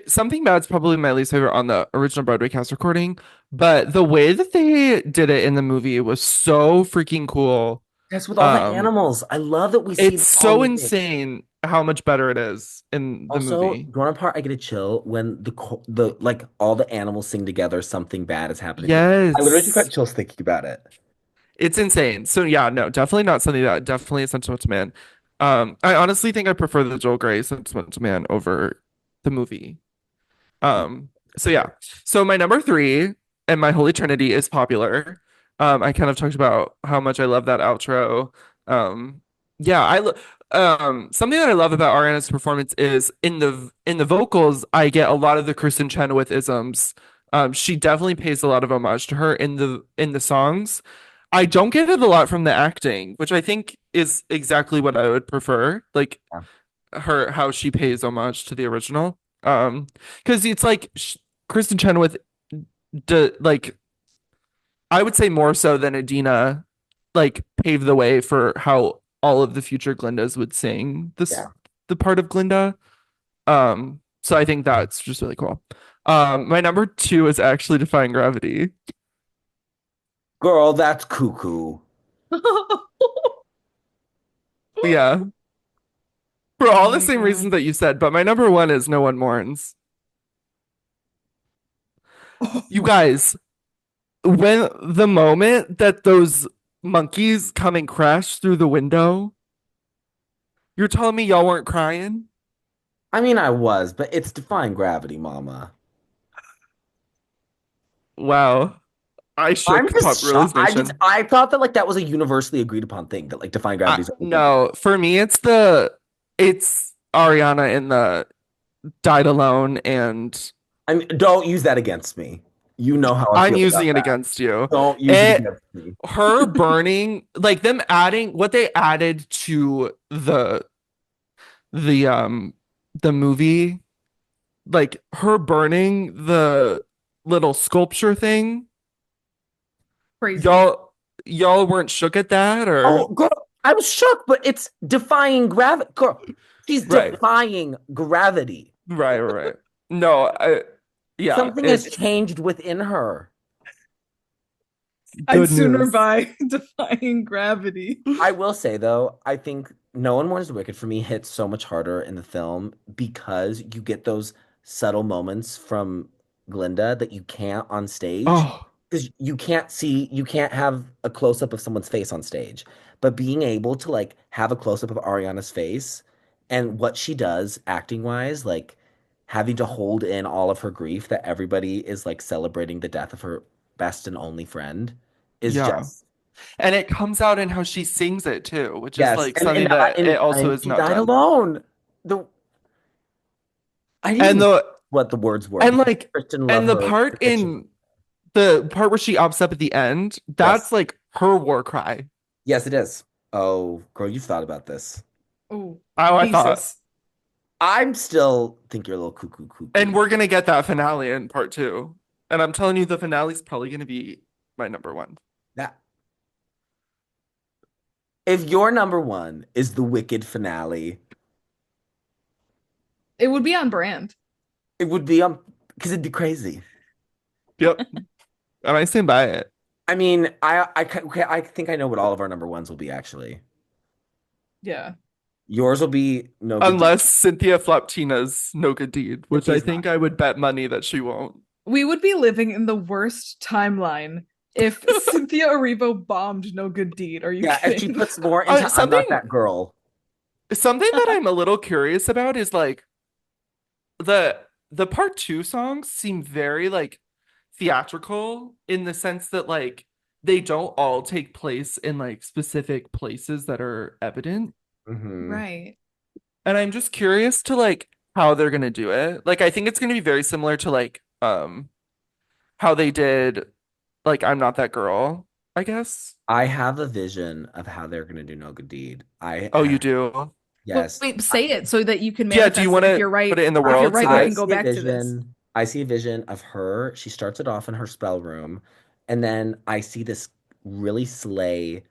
something bad's probably my least favorite on the original Broadway cast recording, but the way that they did it in the movie was so freaking cool. That's with all the Um, animals. I love that we see it's them all so moving. insane how much better it is in the Also, movie. growing apart, I get a chill when the like all the animals sing together. Something bad is happening. I literally just got Yes. chills thinking about it. It's insane. So yeah, no, definitely not something that definitely a sentimental man. I honestly think I prefer the Joel Grey sentimental man over the movie. So yeah. Fair. So my number three and my holy trinity is popular. I kind of talked about how much I love that outro. Yeah, something that I love about Ariana's performance is in the vocals, I get a lot of the Kristen Chenoweth isms. She definitely pays a lot of homage to her in the songs. I don't get it a lot from the acting, which I think is exactly what I would prefer. Like Yeah. her how she pays homage to the original. Because it's like Kristen Chenoweth, like I would say more so than Adina, like paved the way for how all of the future Glindas would sing this Yeah. the part of Glinda. So I think that's just really cool. My number two is actually Defying Gravity. Girl, that's cuckoo. Yeah, for Oh all the my same reasons god. that you said, but my number one is No One Mourns. You guys, when the moment that those monkeys come and crash through the window, you're telling me y'all weren't crying? I mean, I was, but it's defying gravity, mama. Wow. I I'm shook just Pop Girlies shocked. Nation. I thought that like that was a universally agreed upon thing that like defying gravity is the only thing. No, for me it's Ariana in the Died Alone, and I mean, don't use that against me. You know how I I'm feel using about it that. against you. Don't use it And against me. her burning, like them adding what they added to the the movie, like her burning the little sculpture thing. Crazy. Y'all weren't shook at that, or Oh, girl, I was shook, but it's defying gravity. Girl, she's right, defying gravity. right. No, I yeah, Something has it's changed within her. I'd Good sooner news. buy Defying Gravity. I will say though, I think No One Mourns the Wicked for me hits so much harder in the film because you get those subtle moments from Glinda that you can't on stage. Oh, Because you can't have a close up of someone's face on stage. But being able to like have a close up of Ariana's face and what she does acting wise, like having to hold in all of her grief that everybody is like celebrating the death of her best and only friend is yeah. just And it comes out in how she sings it too, which is yes, like something that it also is she not died done. alone. The I didn't And even the what the words were and because like Kristen loved and the her part depiction. in the part where she opts up at the end, Yes, that's like her war cry. yes, it is. Oh, girl, you've thought about this. Oh, Oh, I thought. thesis. I'm still think you're a little cuckoo And cuckoo. we're gonna get that finale in part two. And I'm telling you, the finale's probably gonna be my number one. That if your number one is the Wicked finale, It would be on brand. it would be because it'd be crazy. Yep. And I stand by it. I mean, okay, I think I know what all of our number ones will be actually. Yeah. Yours will be No Good Deed. Unless Cynthia flopped Tina's No Good Deed, which I Cynthia's not. think I would bet money that she won't. We would be living in the worst timeline if Cynthia Erivo bombed No Good Deed. Are you Yeah, if she kidding? puts more into I'm Not Something That Girl. something that I'm a little curious about is like the the part two songs seem very like theatrical in the sense that like they don't all take place in like specific places that are evident. Hmm. Right. And I'm just curious to like how they're gonna do it. Like I think it's gonna be very similar to like how they did like I'm Not That Girl, I guess. I have a vision of how they're going to do No Good Deed. I Oh, you have, do? Wait, yes. wait, say it so that you can Yeah, do you manifest want it. If to you're put right, it in the if you're world so right, we I can that go see a back to this. vision. I see a vision of her. She starts it off in her spell room, and then I see this really slay,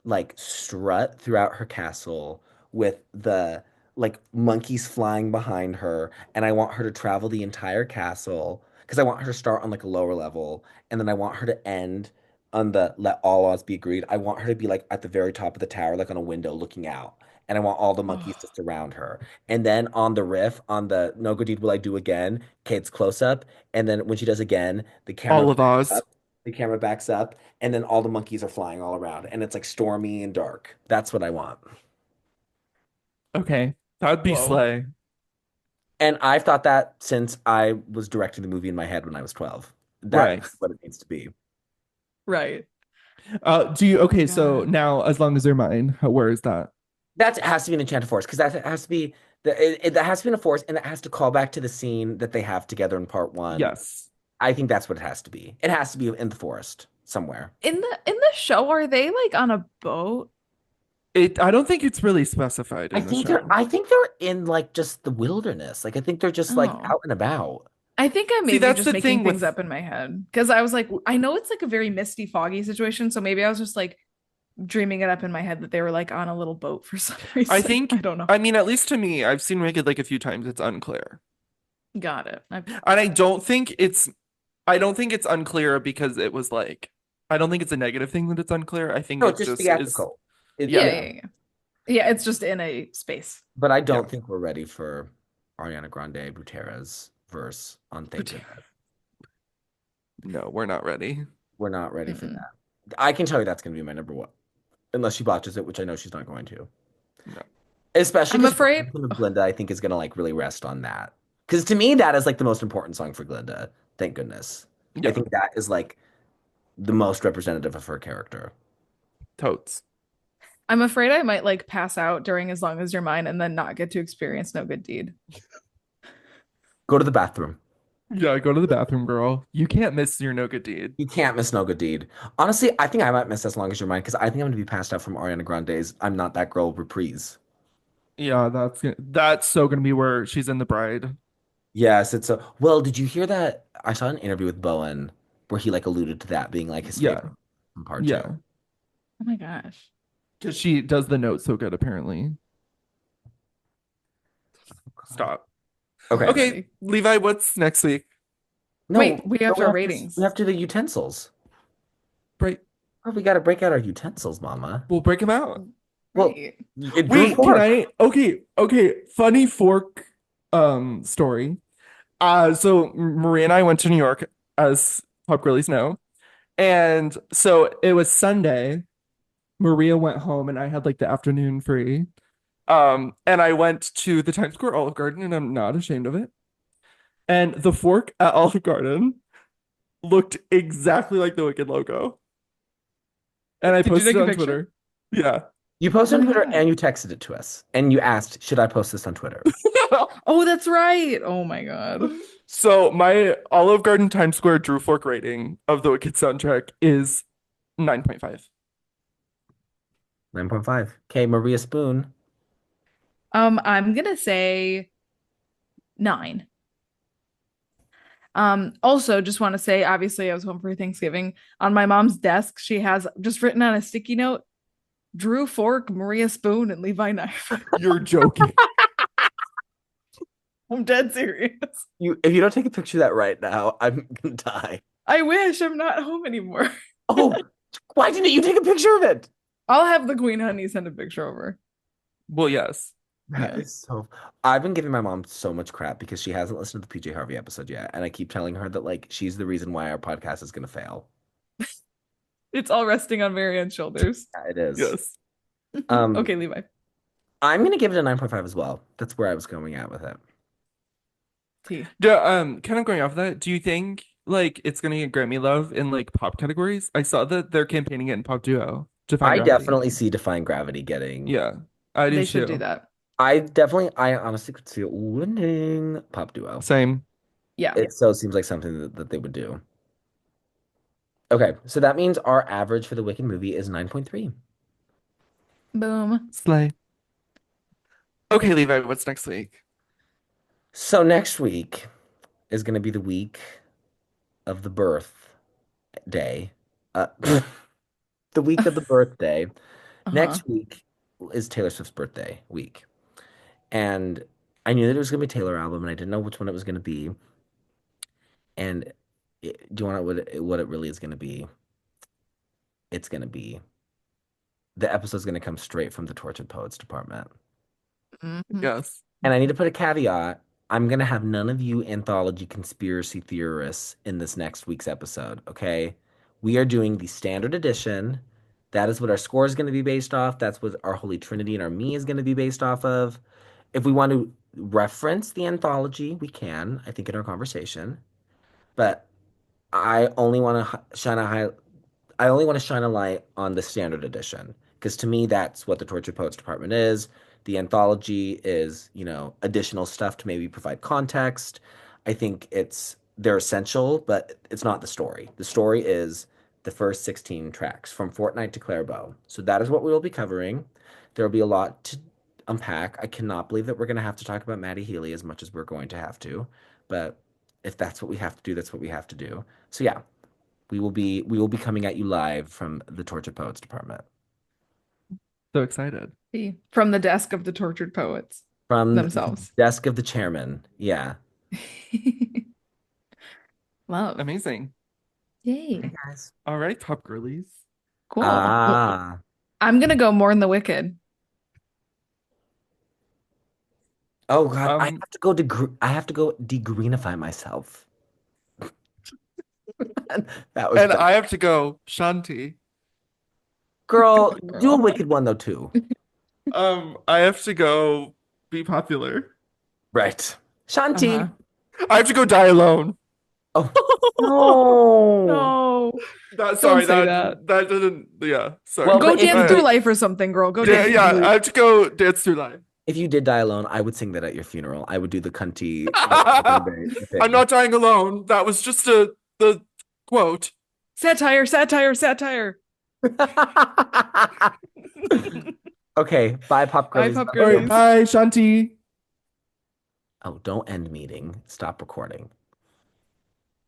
like strut throughout her castle with the like monkeys flying behind her, and I want her to travel the entire castle because I want her to start on like a lower level, and then I want her to end on the Let All Laws Be Agreed. I want her to be like at the very top of the tower, like on a window looking out, and I want all the monkeys to Oh, surround her. And then on the riff, on the No Good Deed Will I Do Again, Kate's close up. And then when she does again, all of Oz. the camera backs up, and then all the monkeys are flying all around. And it's like stormy and dark. That's what I want. Okay. That'd be whoa. slay. And I've thought that since I was directing the movie in my head when I was 12. Right. That's what it needs to be. Right. Do you Oh my okay, so God. now as long as they're mine, where is that? That has to be an enchanted forest because that has to be that has to be in a forest and it has to call back to the scene that they have together in part one. Yes. I think that's what it has to be. It has to be in the forest somewhere. In the show, are they like on a boat? I don't think it's really specified in the show. I think they're in like just the wilderness. Like I think they're just like Oh. out and about. I think I See, may be that's just the making thing things with up in my head because I was like, I know it's like a very misty, foggy situation. So maybe I was just like dreaming it up in my head that they were like on a little boat for some I reason. I think don't know. I mean, at least to me, I've seen Wicked like a few times, it's unclear. Got it. And I don't think it's unclear because it was like I don't think it's a negative thing that it's unclear. I think No, it it's just just is theatrical. It, Yeah, yeah. yeah, yeah, yeah. Yeah, it's just in a space. but I Yeah. don't think we're ready for Ariana Grande Butera's verse on Thank But Goodness. No, we're not ready. We're not ready for mm-mm. that. I can tell you that's going to be my number one, unless she botches it, which I know she's not going to. No. Especially I'm because afraid. Brooklyn of Glinda, I think, is going to like really rest on that. Because to me, that is like the most important song for Glinda. Thank goodness. I Yeah. think that is like the most representative of her character. Totes. I'm afraid I might like pass out during As Long as You're Mine and then not get to experience No Good Deed. Go to the bathroom. Yeah, go to the bathroom, girl. You can't miss your no good deed. You can't miss No Good Deed. Honestly, I think I might miss As Long as You're Mine because I think I'm going to be passed out from Ariana Grande's I'm Not That Girl reprise. Yeah, that's so gonna be where she's in The Bride. Yes, it's a well, did you hear that? I saw an interview with Bowen where he like alluded to that being like his Yeah, favorite from part two. yeah. Oh my gosh. Because she does the note so good, apparently. Stop. Okay. Okay, Alrighty. Levi, what's next week? No, Wait, we no, have our we ratings. have to do the utensils. Right. Oh, we got to break out our utensils, Mama. We'll break them out. Well, Right. it drew Wait, can fork. I? Okay. Funny fork story. So Maria and I went to New York, as Pop Girlies know. And so it was Sunday. Maria went home and I had like the afternoon free. And I went to the Times Square Olive Garden, and I'm not ashamed of it. And the fork at Olive Garden looked exactly like the Wicked logo. And I Did you posted take it a on picture? Twitter. Yeah. You posted Oh on my Twitter God. and you texted it to us. And you asked, should I post this on Twitter? Oh, that's right. Oh my God. So my Olive Garden Times Square Drew Fork rating of the Wicked soundtrack is 9.5. 9.5. Okay, Maria Spoon. I'm gonna say 9. Also just want to say, obviously, I was home for Thanksgiving. On my mom's desk, she has just written on a sticky note, Drew Fork, Maria Spoon, and Levi Knife. You're joking. I'm dead serious. If you don't take a picture of that right now, I'm gonna die. I wish I'm not home anymore. Oh, why didn't you take a picture of it? I'll have the Queen Honey send a picture over. Well, yes. That Yeah. is so. I've been giving my mom so much crap because she hasn't listened to the PJ Harvey episode yet, and I keep telling her that like she's the reason why our podcast is gonna fail. It's all resting on Marianne's shoulders. Yeah, it is. Yes. Um, Okay, Levi. I'm gonna give it a 9.5 as well. That's where I was going at with it. T. Kind of going off that, do you think like it's gonna get Grammy love in like pop categories? I saw that they're campaigning it in pop duo to find I gravity. definitely see Defying Gravity getting. Yeah, I do They should do too. that. I honestly could see it winning Pop Duo. Same. Yeah. It so seems like something that they would do. Okay, so that means our average for the Wicked movie is 9.3. Boom. Slay. Okay, Levi, what's next week? So next week is going to be the week of the birthday. Uh, the week of the birthday. Uh-huh. Next week is Taylor Swift's birthday week. And I knew that it was going to be a Taylor album, and I didn't know which one it was going to be. And do you want to know what it really is going to be? It's going to be the episode's going to come straight from the Tortured Poets department. Mhm. Yes. And I need to put a caveat. I'm going to have none of you anthology conspiracy theorists in this next week's episode, okay? We are doing the standard edition. That is what our score is going to be based off. That's what our Holy Trinity and our Me is going to be based off of. If we want to reference the anthology, we can, I think, in our conversation. But I only want to shine a high, I only want to shine a light on the standard edition because to me that's what the Tortured Poets Department is. The anthology is, additional stuff to maybe provide context. I think they're essential, but it's not the story. The story is the first 16 tracks from Fortnite to Clairbow. So that is what we will be covering. There will be a lot to unpack. I cannot believe that we're going to have to talk about Maddie Healy as much as we're going to have to, but if that's what we have to do, that's what we have to do. So yeah, we will be coming at you live from the Tortured Poets department. So excited. From the desk of the tortured poets From the themselves. desk of the chairman. Yeah. Love. Amazing. Hey Yay. guys. All right, Pop Girlies. Cool. Well, Ah. I'm gonna go more in the Wicked. Oh God, Um, I have to go degreenify myself. That was and bad. I have to go Shanti. Girl, do a Girl. wicked one though too. I have to go be popular. Right. Shanti. Uh-huh. I have to go die alone. Oh no. No. That Don't sorry, say that. that didn't yeah, sorry. Well, Go but if dance you through did, life or something, girl. Go Yeah, dance yeah, through I life. have to go dance through life. if you did die alone, I would sing that at your funeral. I would do the cunty I'm thing. not dying alone. That was just the quote. Satire, satire, satire. Okay, bye, Pop Bye, Girlies. Pop All right, Girlies. bye, Shanti. Oh, don't end meeting. Stop recording.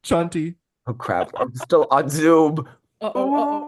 Shanti. Oh crap, I'm still on Zoom. Uh-oh, uh-oh.